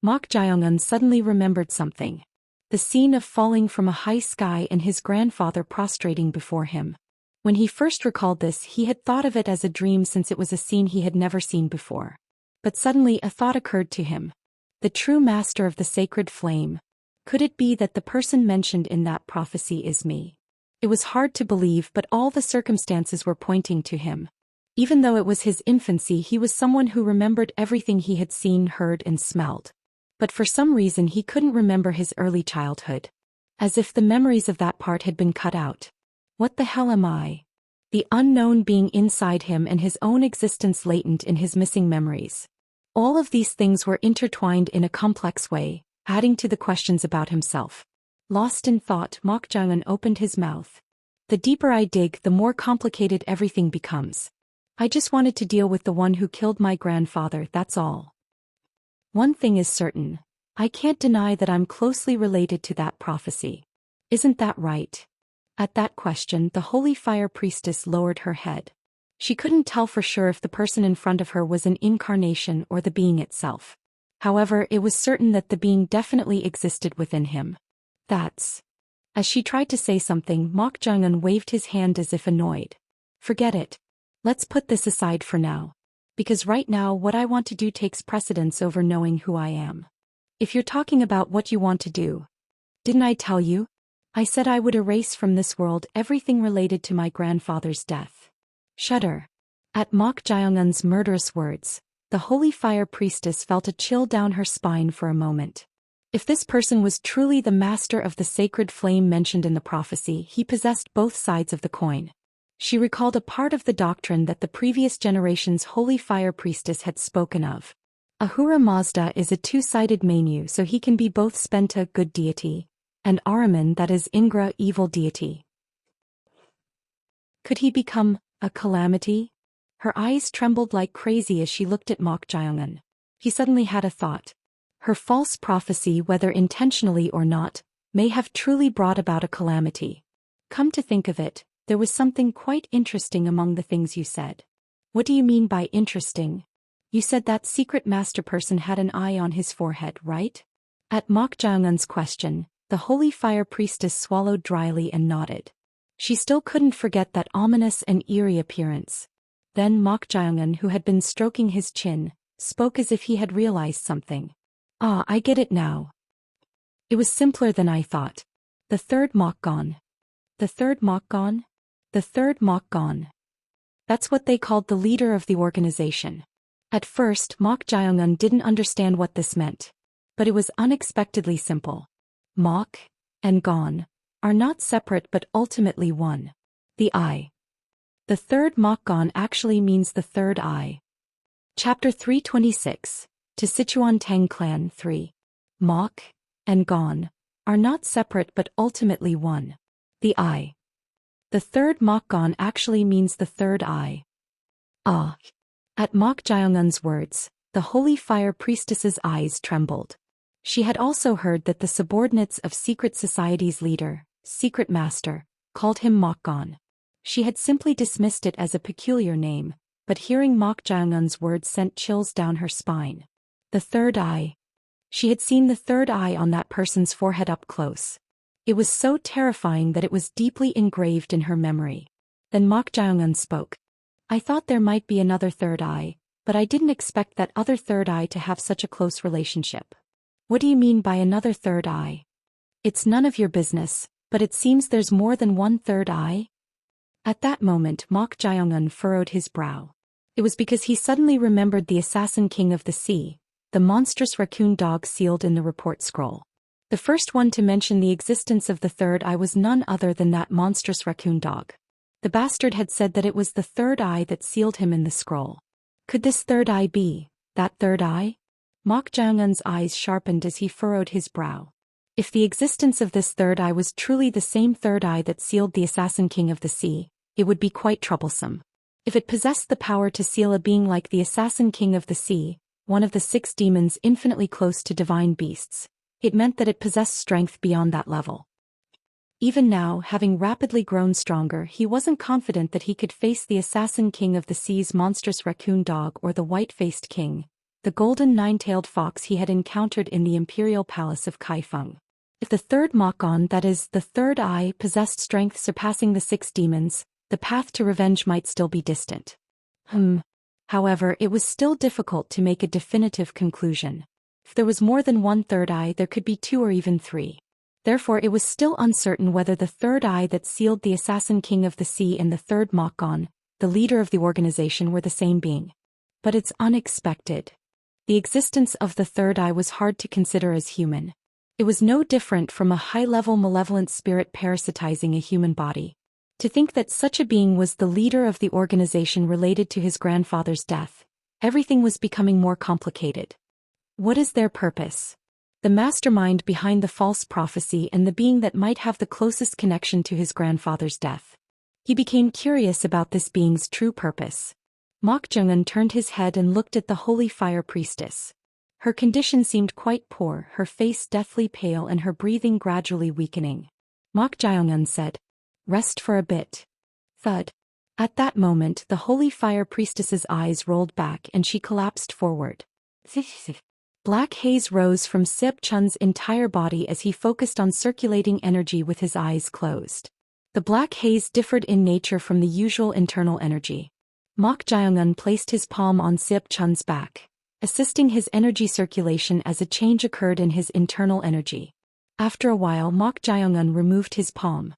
Mok Jiongun suddenly remembered something. The scene of falling from a high sky and his grandfather prostrating before him. When he first recalled this, he had thought of it as a dream since it was a scene he had never seen before. But suddenly a thought occurred to him. The true master of the sacred flame. Could it be that the person mentioned in that prophecy is me? It was hard to believe, but all the circumstances were pointing to him. Even though it was his infancy, he was someone who remembered everything he had seen, heard, and smelled. But for some reason he couldn't remember his early childhood. As if the memories of that part had been cut out. What the hell am I? The unknown being inside him and his own existence latent in his missing memories. All of these things were intertwined in a complex way, adding to the questions about himself. Lost in thought, Mok Jiongun opened his mouth. The deeper I dig, the more complicated everything becomes. I just wanted to deal with the one who killed my grandfather, that's all. One thing is certain. I can't deny that I'm closely related to that prophecy. Isn't that right? At that question, the Holy Fire Priestess lowered her head. She couldn't tell for sure if the person in front of her was an incarnation or the being itself. However, it was certain that the being definitely existed within him. That's... As she tried to say something, Mok Jiongun waved his hand as if annoyed. Forget it. Let's put this aside for now. Because right now what I want to do takes precedence over knowing who I am. If you're talking about what you want to do. Didn't I tell you? I said I would erase from this world everything related to my grandfather's death. Shudder. At Mok Jiongun's murderous words, the Holy Fire Priestess felt a chill down her spine for a moment. If this person was truly the master of the sacred flame mentioned in the prophecy, he possessed both sides of the coin. She recalled a part of the doctrine that the previous generation's Holy Fire Priestess had spoken of. Ahura Mazda is a two-sided menu, so he can be both Spenta, good deity, and Ahriman, that is Ingra, evil deity. Could he become a calamity? Her eyes trembled like crazy as she looked at Mok Jiongun. He suddenly had a thought. Her false prophecy, whether intentionally or not, may have truly brought about a calamity. Come to think of it, there was something quite interesting among the things you said. What do you mean by interesting? You said that secret master person had an eye on his forehead, right? At Mok Jiongun's question, the Holy Fire Priestess swallowed dryly and nodded. She still couldn't forget that ominous and eerie appearance. Then Mok Jiongun, who had been stroking his chin, spoke as if he had realized something. Ah, I get it now. It was simpler than I thought. The third Mokgon. The third Mokgon? The third Mokgon. That's what they called the leader of the organization. At first, Mok Jiongun didn't understand what this meant. But it was unexpectedly simple. Mok and Gon are not separate but ultimately one. The eye. The third Mokgon actually means the third eye. Chapter 326, to Sichuan Tang Clan 3. Mok and Gon are not separate but ultimately one. The eye. The third Mokgon actually means the third eye. Ah! At Mok Jiongun's words, the holy fire priestess's eyes trembled. She had also heard that the subordinates of secret society's leader, secret master, called him Mokgon. She had simply dismissed it as a peculiar name, but hearing Mok Jiongun's words sent chills down her spine. The third eye. She had seen the third eye on that person's forehead up close. It was so terrifying that it was deeply engraved in her memory. Then Mok Jiongun spoke. I thought there might be another third eye, but I didn't expect that other third eye to have such a close relationship. What do you mean by another third eye? It's none of your business, but it seems there's more than one third eye? At that moment Mok Jiongun furrowed his brow. It was because he suddenly remembered the assassin king of the sea, the monstrous raccoon dog sealed in the report scroll. The first one to mention the existence of the third eye was none other than that monstrous raccoon dog. The bastard had said that it was the third eye that sealed him in the scroll. Could this third eye be that third eye? Mok Jiongun's eyes sharpened as he furrowed his brow. If the existence of this third eye was truly the same third eye that sealed the assassin king of the sea, it would be quite troublesome. If it possessed the power to seal a being like the assassin king of the sea, one of the 6 demons infinitely close to divine beasts, it meant that it possessed strength beyond that level. Even now, having rapidly grown stronger, he wasn't confident that he could face the assassin king of the sea's monstrous raccoon dog or the white-faced king, the golden 9-tailed fox he had encountered in the imperial palace of Kaifeng. If the third Mokgon, that is, the third eye, possessed strength surpassing the 6 demons, the path to revenge might still be distant. However, it was still difficult to make a definitive conclusion. If there was more than one third eye, there could be 2 or even 3. Therefore it was still uncertain whether the third eye that sealed the assassin king of the sea and the third Mokgon, the leader of the organization, were the same being. But it's unexpected. The existence of the third eye was hard to consider as human. It was no different from a high-level malevolent spirit parasitizing a human body. To think that such a being was the leader of the organization related to his grandfather's death, everything was becoming more complicated. What is their purpose? The mastermind behind the false prophecy and the being that might have the closest connection to his grandfather's death. He became curious about this being's true purpose. Mok Jiongun turned his head and looked at the holy fire priestess. Her condition seemed quite poor, her face deathly pale and her breathing gradually weakening. Mok Jiongun said, "Rest for a bit." Thud. At that moment the holy fire priestess's eyes rolled back and she collapsed forward. Black haze rose from Seop Chun's entire body as he focused on circulating energy with his eyes closed. The black haze differed in nature from the usual internal energy. Mok Jiongun placed his palm on Seop Chun's back, assisting his energy circulation as a change occurred in his internal energy. After a while Mok Jiongun removed his palm.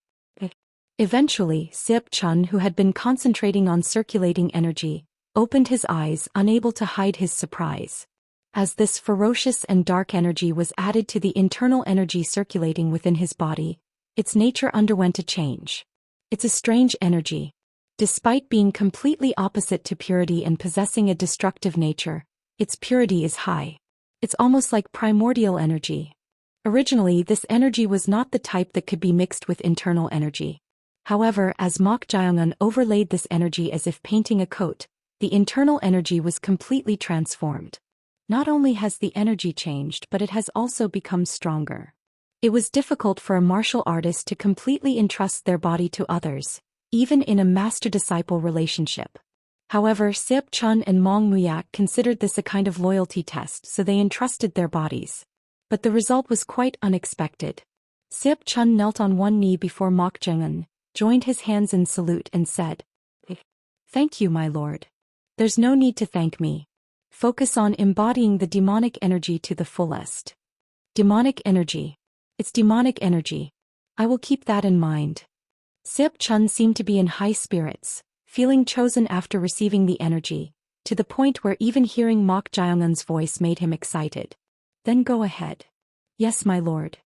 Eventually, Seop Chun, who had been concentrating on circulating energy, opened his eyes, unable to hide his surprise. As this ferocious and dark energy was added to the internal energy circulating within his body, its nature underwent a change. It's a strange energy. Despite being completely opposite to purity and possessing a destructive nature, its purity is high. It's almost like primordial energy. Originally, this energy was not the type that could be mixed with internal energy. However, as Mok Jiongun overlaid this energy as if painting a coat, the internal energy was completely transformed. Not only has the energy changed, but it has also become stronger. It was difficult for a martial artist to completely entrust their body to others, even in a master-disciple relationship. However, Seop Chun and Mong Muyak considered this a kind of loyalty test, so they entrusted their bodies. But the result was quite unexpected. Seop Chun knelt on one knee before Mok Jiongun, joined his hands in salute and said, "Thank you, my lord. There's no need to thank me. Focus on embodying the demonic energy to the fullest." Demonic energy. It's demonic energy. I will keep that in mind. Seop Chun seemed to be in high spirits, feeling chosen after receiving the energy, to the point where even hearing Mok Jiongun's voice made him excited. "Then go ahead." "Yes, my lord."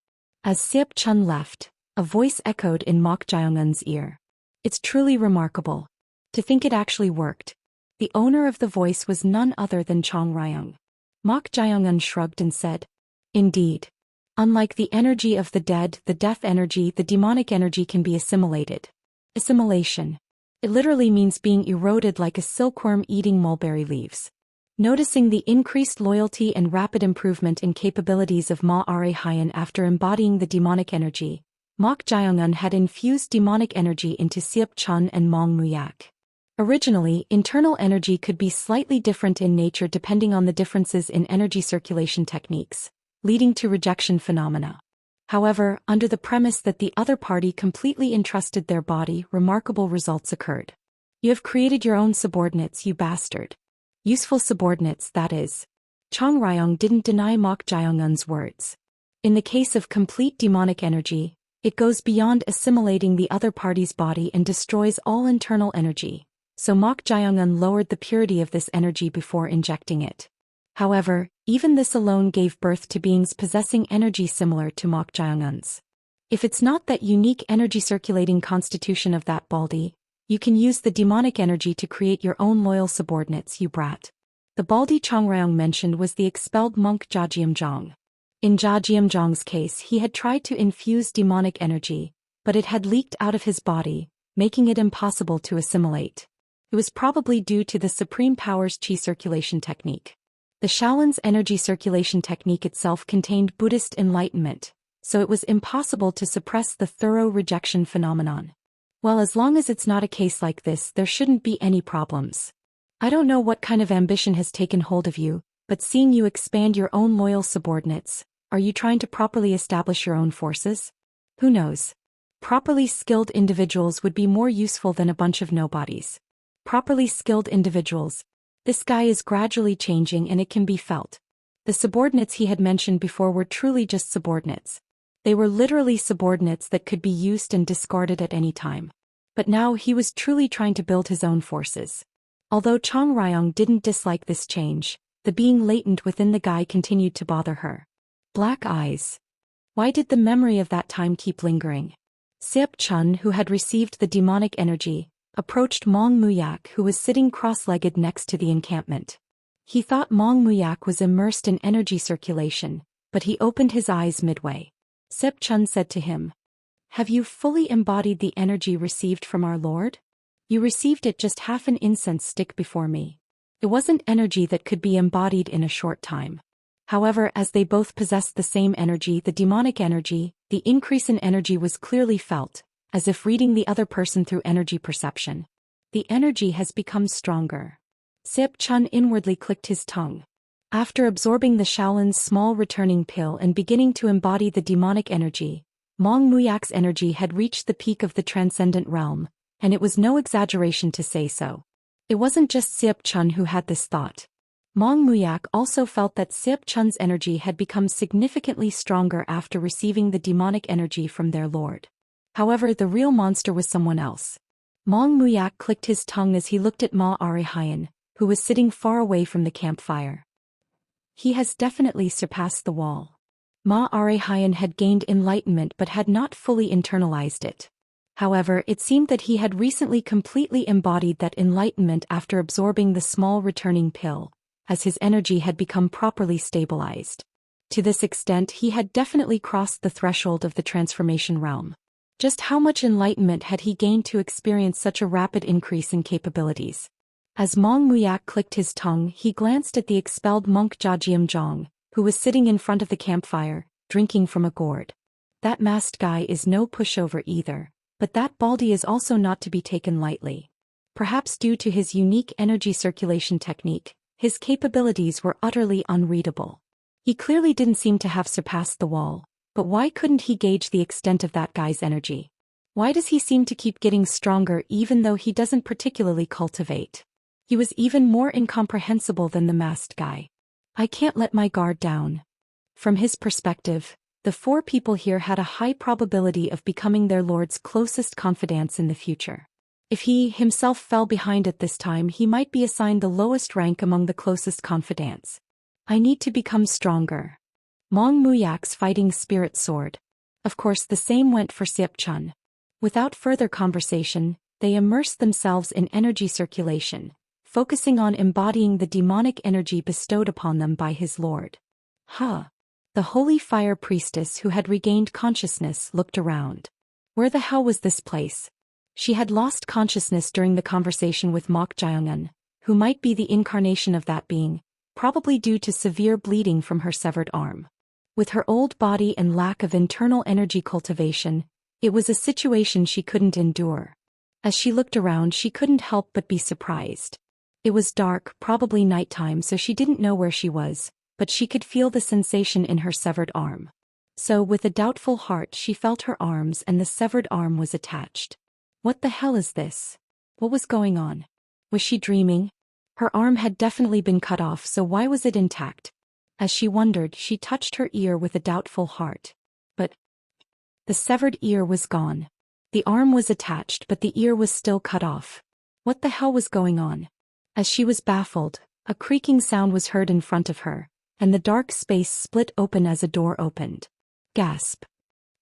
As Seop Chun left, a voice echoed in Mok Jiongun's ear. "It's truly remarkable. To think it actually worked." The owner of the voice was none other than Chong Ryung. Mok Jiongun shrugged and said, "Indeed. Unlike the energy of the dead, the death energy, the demonic energy can be assimilated. Assimilation. It literally means being eroded like a silkworm eating mulberry leaves. Noticing the increased loyalty and rapid improvement in capabilities of Ma Arahyan after embodying the demonic energy, Mok Jaeongun had infused demonic energy into Seop Chun and Mong Muyak. Originally, internal energy could be slightly different in nature depending on the differences in energy circulation techniques, leading to rejection phenomena. However, under the premise that the other party completely entrusted their body, remarkable results occurred. You have created your own subordinates, you bastard. Useful subordinates, that is. Chong Ryong didn't deny Mok Jaeongun's words. In the case of complete demonic energy, it goes beyond assimilating the other party's body and destroys all internal energy, so Mok Jaeongun lowered the purity of this energy before injecting it. However, even this alone gave birth to beings possessing energy similar to Mok Jaeongun's. If it's not that unique energy circulating constitution of that baldy, you can use the demonic energy to create your own loyal subordinates, you brat. The baldy Chong Ryong mentioned was the expelled monk Jia Jiamjong. In Jia Jiamjong's case, he had tried to infuse demonic energy, but it had leaked out of his body, making it impossible to assimilate. It was probably due to the Supreme Power's Qi circulation technique. The Shaolin's energy circulation technique itself contained Buddhist enlightenment, so it was impossible to suppress the thorough rejection phenomenon. Well, as long as it's not a case like this, there shouldn't be any problems. I don't know what kind of ambition has taken hold of you, but seeing you expand your own loyal subordinates, are you trying to properly establish your own forces? Who knows? Properly skilled individuals would be more useful than a bunch of nobodies. Properly skilled individuals. This guy is gradually changing and it can be felt. The subordinates he had mentioned before were truly just subordinates. They were literally subordinates that could be used and discarded at any time. But now he was truly trying to build his own forces. Although Chong Ryong didn't dislike this change, the being latent within the guy continued to bother her. Black eyes. Why did the memory of that time keep lingering? Seop Chun, who had received the demonic energy, approached Mong Muyak, who was sitting cross-legged next to the encampment. He thought Mong Muyak was immersed in energy circulation, but he opened his eyes midway. Seop Chun said to him, "Have you fully embodied the energy received from our Lord? You received it just half an incense stick before me. It wasn't energy that could be embodied in a short time." However, as they both possessed the same energy, the demonic energy, the increase in energy was clearly felt, as if reading the other person through energy perception. The energy has become stronger. Seop Chun inwardly clicked his tongue. After absorbing the Shaolin's small returning pill and beginning to embody the demonic energy, Mong Muyak's energy had reached the peak of the transcendent realm, and it was no exaggeration to say so. It wasn't just Seop Chun who had this thought. Mong Muyak also felt that Seop Chun's energy had become significantly stronger after receiving the demonic energy from their lord. However, the real monster was someone else. Mong Muyak clicked his tongue as he looked at Ma Arahyan, who was sitting far away from the campfire. He has definitely surpassed the wall. Ma Arahyan had gained enlightenment but had not fully internalized it. However, it seemed that he had recently completely embodied that enlightenment after absorbing the small returning pill, as his energy had become properly stabilized. To this extent, he had definitely crossed the threshold of the transformation realm. Just how much enlightenment had he gained to experience such a rapid increase in capabilities? As Mong Muyak clicked his tongue, he glanced at the expelled monk Jia Jiamjong, who was sitting in front of the campfire, drinking from a gourd. That masked guy is no pushover either, but that baldy is also not to be taken lightly. Perhaps due to his unique energy circulation technique, his capabilities were utterly unreadable. He clearly didn't seem to have surpassed the wall, but why couldn't he gauge the extent of that guy's energy? Why does he seem to keep getting stronger even though he doesn't particularly cultivate? He was even more incomprehensible than the masked guy. I can't let my guard down. From his perspective, the four people here had a high probability of becoming their lord's closest confidants in the future. If he himself fell behind at this time, he might be assigned the lowest rank among the closest confidants. I need to become stronger. Mong Muyak's fighting spirit soared. Of course, the same went for Seop Chun. Without further conversation, they immersed themselves in energy circulation, focusing on embodying the demonic energy bestowed upon them by his lord. The holy fire priestess who had regained consciousness looked around. Where the hell was this place? She had lost consciousness during the conversation with Mok Jae-eun, who might be the incarnation of that being, probably due to severe bleeding from her severed arm. With her old body and lack of internal energy cultivation, it was a situation she couldn't endure. As she looked around, she couldn't help but be surprised. It was dark, probably nighttime, so she didn't know where she was, but she could feel the sensation in her severed arm. So, with a doubtful heart, she felt her arms, and the severed arm was attached. What the hell is this? What was going on? Was she dreaming? Her arm had definitely been cut off, so why was it intact? As she wondered, she touched her ear with a doubtful heart. But the severed ear was gone. The arm was attached, but the ear was still cut off. What the hell was going on? As she was baffled, a creaking sound was heard in front of her, and the dark space split open as a door opened. Gasp.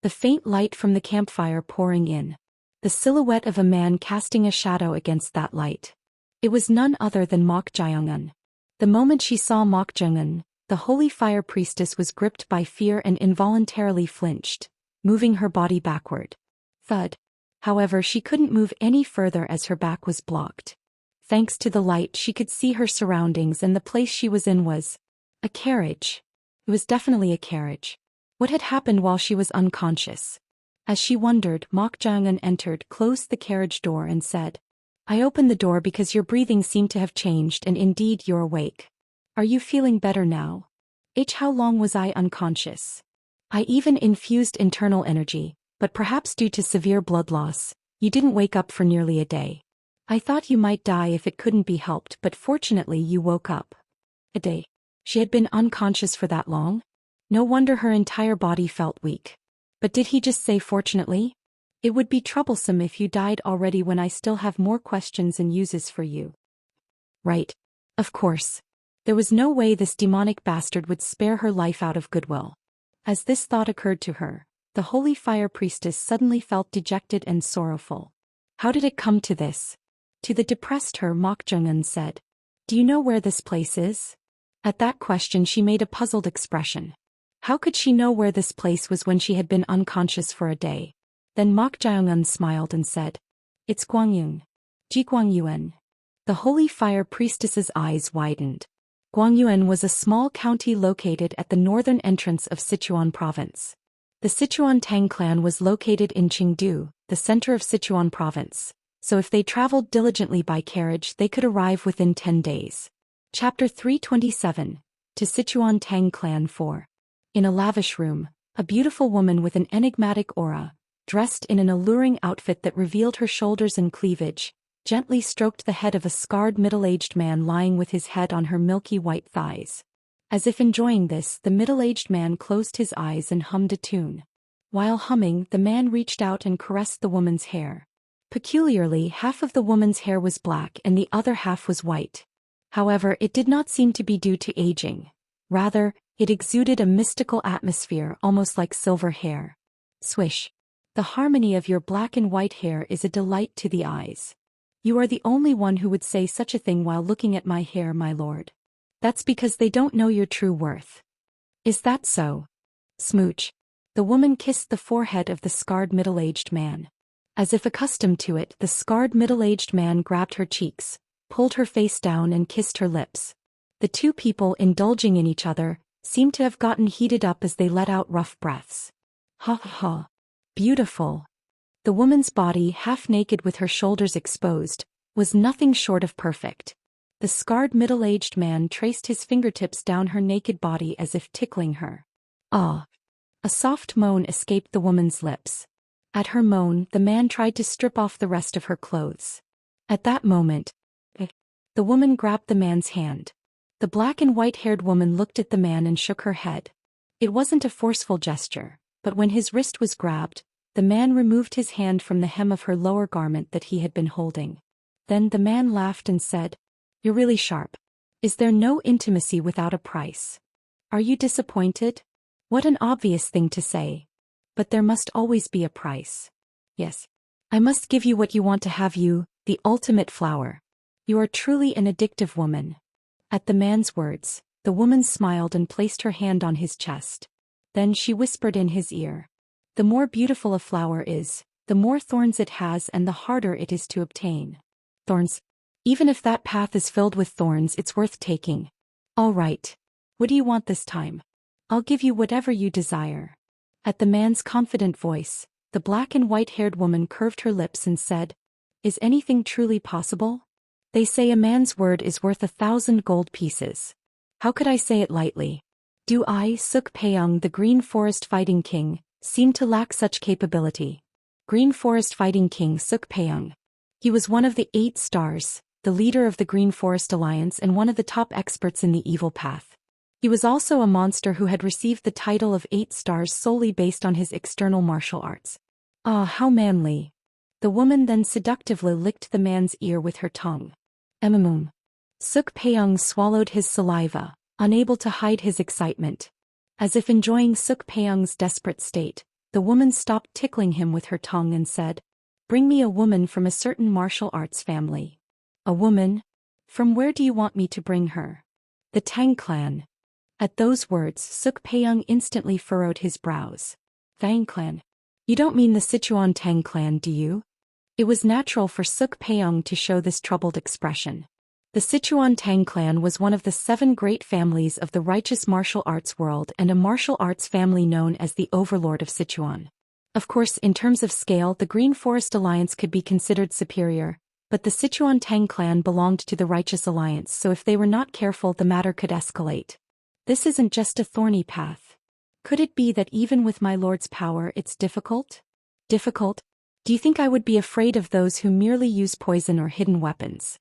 The faint light from the campfire pouring in. The silhouette of a man casting a shadow against that light. It was none other than Mok Jae-eun. The moment she saw Mok Jae-eun, the holy fire priestess was gripped by fear and involuntarily flinched, moving her body backward. Thud. However, she couldn't move any further as her back was blocked. Thanks to the light, she could see her surroundings, and the place she was in was a carriage. It was definitely a carriage. What had happened while she was unconscious? As she wondered, Mok Jae-eun entered, closed the carriage door, and said, "I opened the door because your breathing seemed to have changed, and indeed you're awake. Are you feeling better now? How long was I unconscious? I even infused internal energy, but perhaps due to severe blood loss, you didn't wake up for nearly a day. I thought you might die if it couldn't be helped, but fortunately you woke up." A day. She had been unconscious for that long? No wonder her entire body felt weak. But did he just say fortunately? It would be troublesome if you died already when I still have more questions and uses for you. Right. Of course. There was no way this demonic bastard would spare her life out of goodwill. As this thought occurred to her, the holy fire priestess suddenly felt dejected and sorrowful. How did it come to this? To the depressed her, Mok Jae-eun said, "Do you know where this place is?" At that question she made a puzzled expression. How could she know where this place was when she had been unconscious for a day? Then Mok Jae-eun smiled and said, "It's Gwangyun. Ji-Gwangyuan." The holy fire priestess's eyes widened. Gwangyuan was a small county located at the northern entrance of Sichuan province. The Sichuan Tang clan was located in Chengdu, the center of Sichuan province, so if they traveled diligently by carriage they could arrive within 10 days. Chapter 327, to Sichuan Tang Clan 4. In a lavish room, a beautiful woman with an enigmatic aura, dressed in an alluring outfit that revealed her shoulders and cleavage, gently stroked the head of a scarred middle-aged man lying with his head on her milky white thighs. As if enjoying this, the middle-aged man closed his eyes and hummed a tune. While humming, the man reached out and caressed the woman's hair. Peculiarly, half of the woman's hair was black and the other half was white. However, it did not seem to be due to aging. Rather, it exuded a mystical atmosphere, almost like silver hair. Swish. The harmony of your black and white hair is a delight to the eyes. You are the only one who would say such a thing while looking at my hair, my lord. That's because they don't know your true worth. Is that so? Smooch. The woman kissed the forehead of the scarred middle-aged man. As if accustomed to it, the scarred middle-aged man grabbed her cheeks, pulled her face down and kissed her lips. The two people, indulging in each other, seemed to have gotten heated up as they let out rough breaths. Ha ha ha. Beautiful. The woman's body, half naked with her shoulders exposed, was nothing short of perfect. The scarred middle-aged man traced his fingertips down her naked body as if tickling her. Ah! A soft moan escaped the woman's lips. At her moan, the man tried to strip off the rest of her clothes. At that moment, the woman grabbed the man's hand. The black and white-haired woman looked at the man and shook her head. It wasn't a forceful gesture, but when his wrist was grabbed, the man removed his hand from the hem of her lower garment that he had been holding. Then the man laughed and said, "You're really sharp. Is there no intimacy without a price? Are you disappointed?" What an obvious thing to say. But there must always be a price. Yes. I must give you what you want to have you, the ultimate flower. You are truly an addictive woman. At the man's words, the woman smiled and placed her hand on his chest. Then she whispered in his ear, "The more beautiful a flower is, the more thorns it has and the harder it is to obtain. Thorns. Even if that path is filled with thorns, it's worth taking. All right. What do you want this time? I'll give you whatever you desire. At the man's confident voice, the black and white-haired woman curved her lips and said, Is anything truly possible? They say a man's word is worth 1,000 gold pieces. How could I say it lightly? Do I, Suk Peung, the Green Forest Fighting King, seem to lack such capability? Green Forest Fighting King Suk Peung. He was one of the 8 stars, the leader of the Green Forest Alliance and one of the top experts in the evil path. He was also a monster who had received the title of 8 stars solely based on his external martial arts. Ah, how manly. The woman then seductively licked the man's ear with her tongue. Suk Peung swallowed his saliva, unable to hide his excitement. As if enjoying Suk Peung's desperate state, the woman stopped tickling him with her tongue and said, Bring me a woman from a certain martial arts family. A woman? From where do you want me to bring her? The Tang clan. At those words, Suk Peung instantly furrowed his brows. Tang clan? You don't mean the Sichuan Tang clan, do you? It was natural for Suk Peung to show this troubled expression. The Sichuan Tang clan was one of the 7 great families of the righteous martial arts world and a martial arts family known as the Overlord of Sichuan. Of course, in terms of scale, the Green Forest Alliance could be considered superior, but the Sichuan Tang clan belonged to the Righteous Alliance, so if they were not careful, the matter could escalate. This isn't just a thorny path. Could it be that even with my lord's power it's difficult? Difficult? Do you think I would be afraid of those who merely use poison or hidden weapons?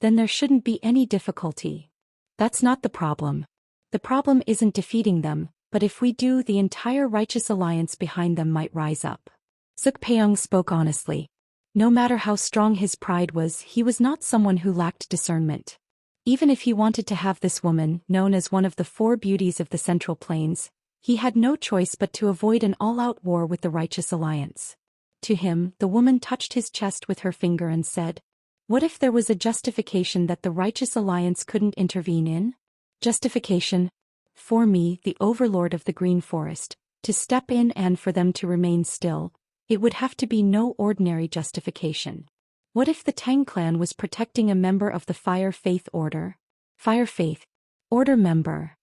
Then there shouldn't be any difficulty. That's not the problem. The problem isn't defeating them, but if we do, the entire Righteous Alliance behind them might rise up. Suk Peung spoke honestly. No matter how strong his pride was, he was not someone who lacked discernment. Even if he wanted to have this woman, known as one of the 4 beauties of the Central Plains, he had no choice but to avoid an all-out war with the Righteous Alliance. To him, the woman touched his chest with her finger and said, What if there was a justification that the Righteous Alliance couldn't intervene in? Justification? For me, the Overlord of the Green Forest, to step in and for them to remain still, it would have to be no ordinary justification. What if the Tang clan was protecting a member of the Fire Faith Order? Fire Faith Order member.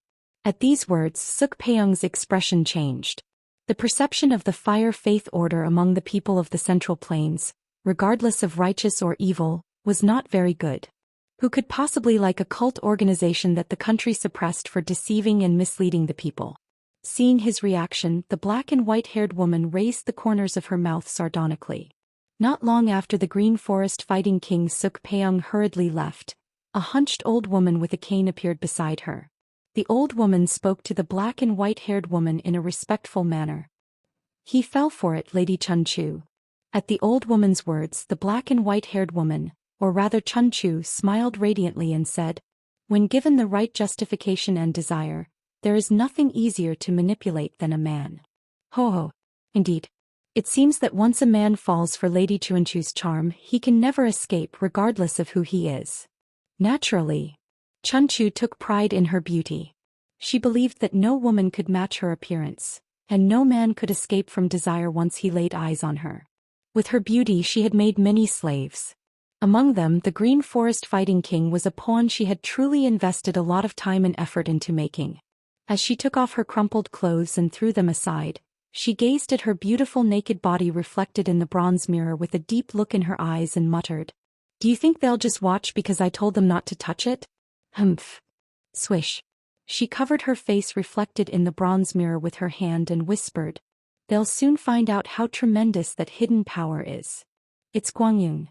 At these words, Suk Peung's expression changed. The perception of the Fire Faith Order among the people of the Central Plains, regardless of righteous or evil, was not very good. Who could possibly like a cult organization that the country suppressed for deceiving and misleading the people? Seeing his reaction, the black and white-haired woman raised the corners of her mouth sardonically. Not long after the Green Forest Fighting King Suk Peung hurriedly left, a hunched old woman with a cane appeared beside her. The old woman spoke to the black and white-haired woman in a respectful manner. He fell for it, Lady Chun Chu. At the old woman's words, the black and white-haired woman, or rather Chun Chu, smiled radiantly and said, When given the right justification and desire, there is nothing easier to manipulate than a man. Ho ho. Indeed. It seems that once a man falls for Lady Chun Chu's charm, he can never escape regardless of who he is. Naturally. Chun Chu took pride in her beauty. She believed that no woman could match her appearance, and no man could escape from desire once he laid eyes on her. With her beauty she had made many slaves. Among them, the Green Forest Fighting King was a pawn she had truly invested a lot of time and effort into making. As she took off her crumpled clothes and threw them aside, she gazed at her beautiful naked body reflected in the bronze mirror with a deep look in her eyes and muttered, Do you think they'll just watch because I told them not to touch it? Humph. Swish. She covered her face reflected in the bronze mirror with her hand and whispered, They'll soon find out how tremendous that hidden power is. It's Guangyun.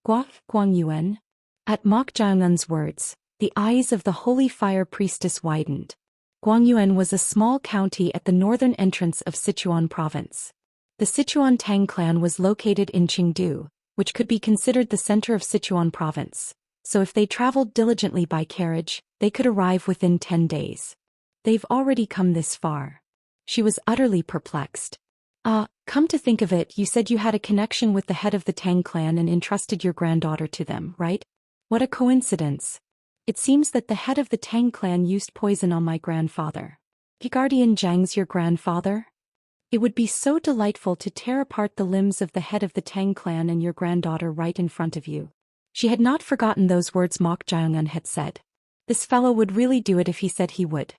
Guangyuan? At Mok Jiangun's words, the eyes of the Holy Fire Priestess widened. Guangyuan was a small county at the northern entrance of Sichuan province. The Sichuan Tang clan was located in Chengdu, which could be considered the center of Sichuan province, so if they traveled diligently by carriage, they could arrive within 10 days. They've already come this far. She was utterly perplexed. Come to think of it, you said you had a connection with the head of the Tang clan and entrusted your granddaughter to them, right? What a coincidence. It seems that the head of the Tang clan used poison on my grandfather. Guardian Zhang's your grandfather? It would be so delightful to tear apart the limbs of the head of the Tang clan and your granddaughter right in front of you. She had not forgotten those words Mok Jae-un had said. This fellow would really do it if he said he would.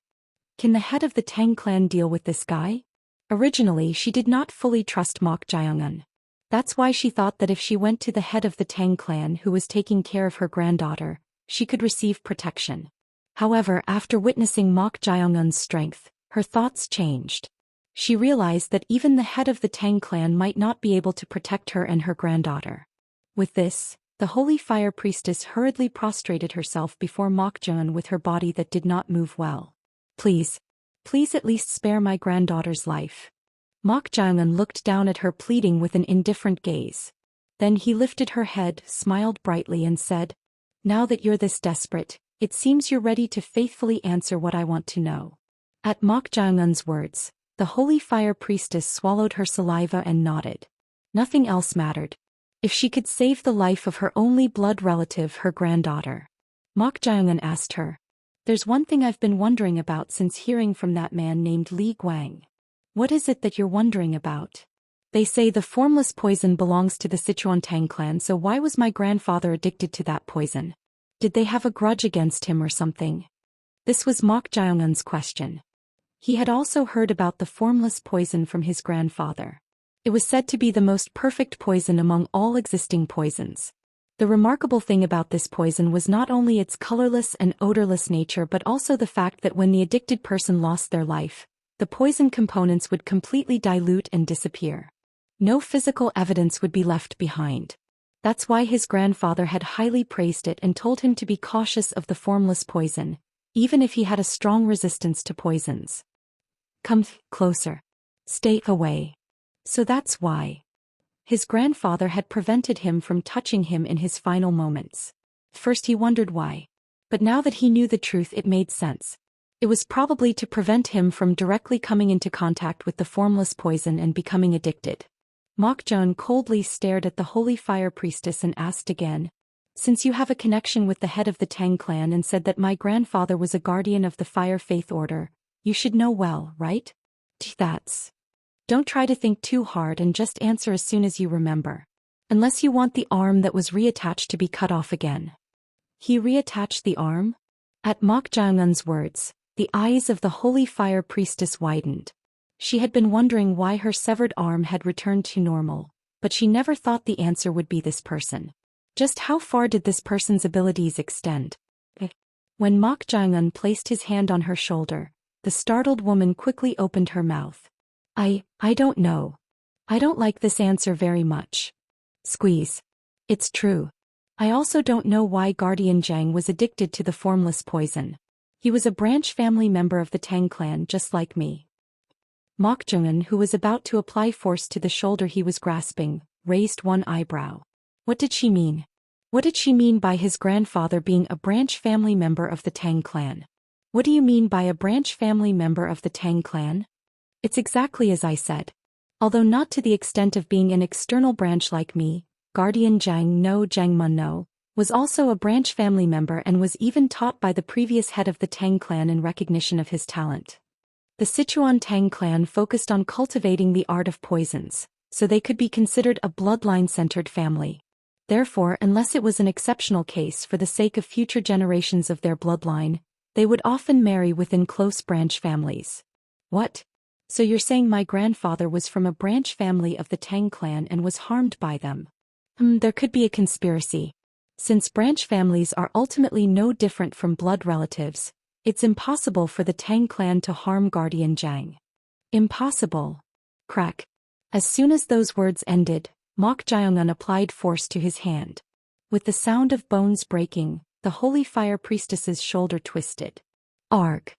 Can the head of the Tang clan deal with this guy? Originally, she did not fully trust Mok Jae-un. That's why she thought that if she went to the head of the Tang clan who was taking care of her granddaughter, she could receive protection. However, after witnessing Mok Jae-un's strength, her thoughts changed. She realized that even the head of the Tang clan might not be able to protect her and her granddaughter. With this, the holy fire priestess hurriedly prostrated herself before Mok Jae-un with her body that did not move well. Please at least spare my granddaughter's life. Mok Jae-un looked down at her pleading with an indifferent gaze. Then he lifted her head, smiled brightly and said, "Now that you're this desperate, it seems you're ready to faithfully answer what I want to know." At Mok Jae-un's words, the holy fire priestess swallowed her saliva and nodded. Nothing else mattered. If she could save the life of her only blood relative, her granddaughter. Mok Jae-un asked her, "There's one thing I've been wondering about since hearing from that man named Li Guang. What is it that you're wondering about? They say the formless poison belongs to the Sichuan Tang clan, so why was my grandfather addicted to that poison? Did they have a grudge against him or something?" This was Mok Jae-un's question. He had also heard about the formless poison from his grandfather. It was said to be the most perfect poison among all existing poisons. The remarkable thing about this poison was not only its colorless and odorless nature but also the fact that when the addicted person lost their life, the poison components would completely dilute and disappear. No physical evidence would be left behind. That's why his grandfather had highly praised it and told him to be cautious of the formless poison, even if he had a strong resistance to poisons. "Come closer. Stay away." So that's why. His grandfather had prevented him from touching him in his final moments. First he wondered why. But now that he knew the truth, it made sense. It was probably to prevent him from directly coming into contact with the formless poison and becoming addicted. Mok Jae-un coldly stared at the holy fire priestess and asked again, "Since you have a connection with the head of the Tang clan and said that my grandfather was a guardian of the fire faith order, you should know well, right?" That's. Don't try to think too hard and just answer as soon as you remember. Unless you want the arm that was reattached to be cut off again. He reattached the arm? At Mok Jae-un's words, the eyes of the holy fire priestess widened. She had been wondering why her severed arm had returned to normal, but she never thought the answer would be this person. Just how far did this person's abilities extend? When Mok Jae-un placed his hand on her shoulder, the startled woman quickly opened her mouth. I don't know. I don't like this answer very much. Squeeze. It's true. I also don't know why Guardian Zhang was addicted to the formless poison. He was a branch family member of the Tang clan just like me. Mok Jae-un, who was about to apply force to the shoulder he was grasping, raised one eyebrow. What did she mean? What did she mean by his grandfather being a branch family member of the Tang clan? What do you mean by a branch family member of the Tang clan? It's exactly as I said. Although not to the extent of being an external branch like me, Guardian Zhang was also a branch family member and was even taught by the previous head of the Tang clan in recognition of his talent. The Sichuan Tang clan focused on cultivating the art of poisons, so they could be considered a bloodline-centered family. Therefore, unless it was an exceptional case for the sake of future generations of their bloodline, they would often marry within close branch families. What? So you're saying my grandfather was from a branch family of the Tang clan and was harmed by them? There could be a conspiracy. Since branch families are ultimately no different from blood relatives, it's impossible for the Tang clan to harm Guardian Zhang. Impossible. Crack. As soon as those words ended, Mok Jae-un applied force to his hand. With the sound of bones breaking, the holy fire priestess's shoulder twisted. Arg.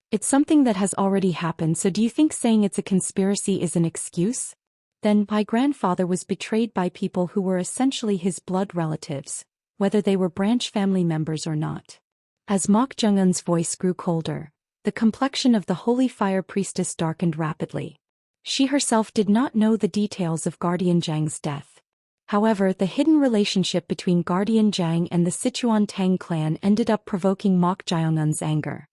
It's something that has already happened, so do you think saying it's a conspiracy is an excuse? Then my grandfather was betrayed by people who were essentially his blood relatives, whether they were branch family members or not. As Mok Jae-un's voice grew colder, the complexion of the holy fire priestess darkened rapidly. She herself did not know the details of Guardian Zhang's death. However, the hidden relationship between Guardian Zhang and the Sichuan Tang clan ended up provoking Mok Jae-un's anger.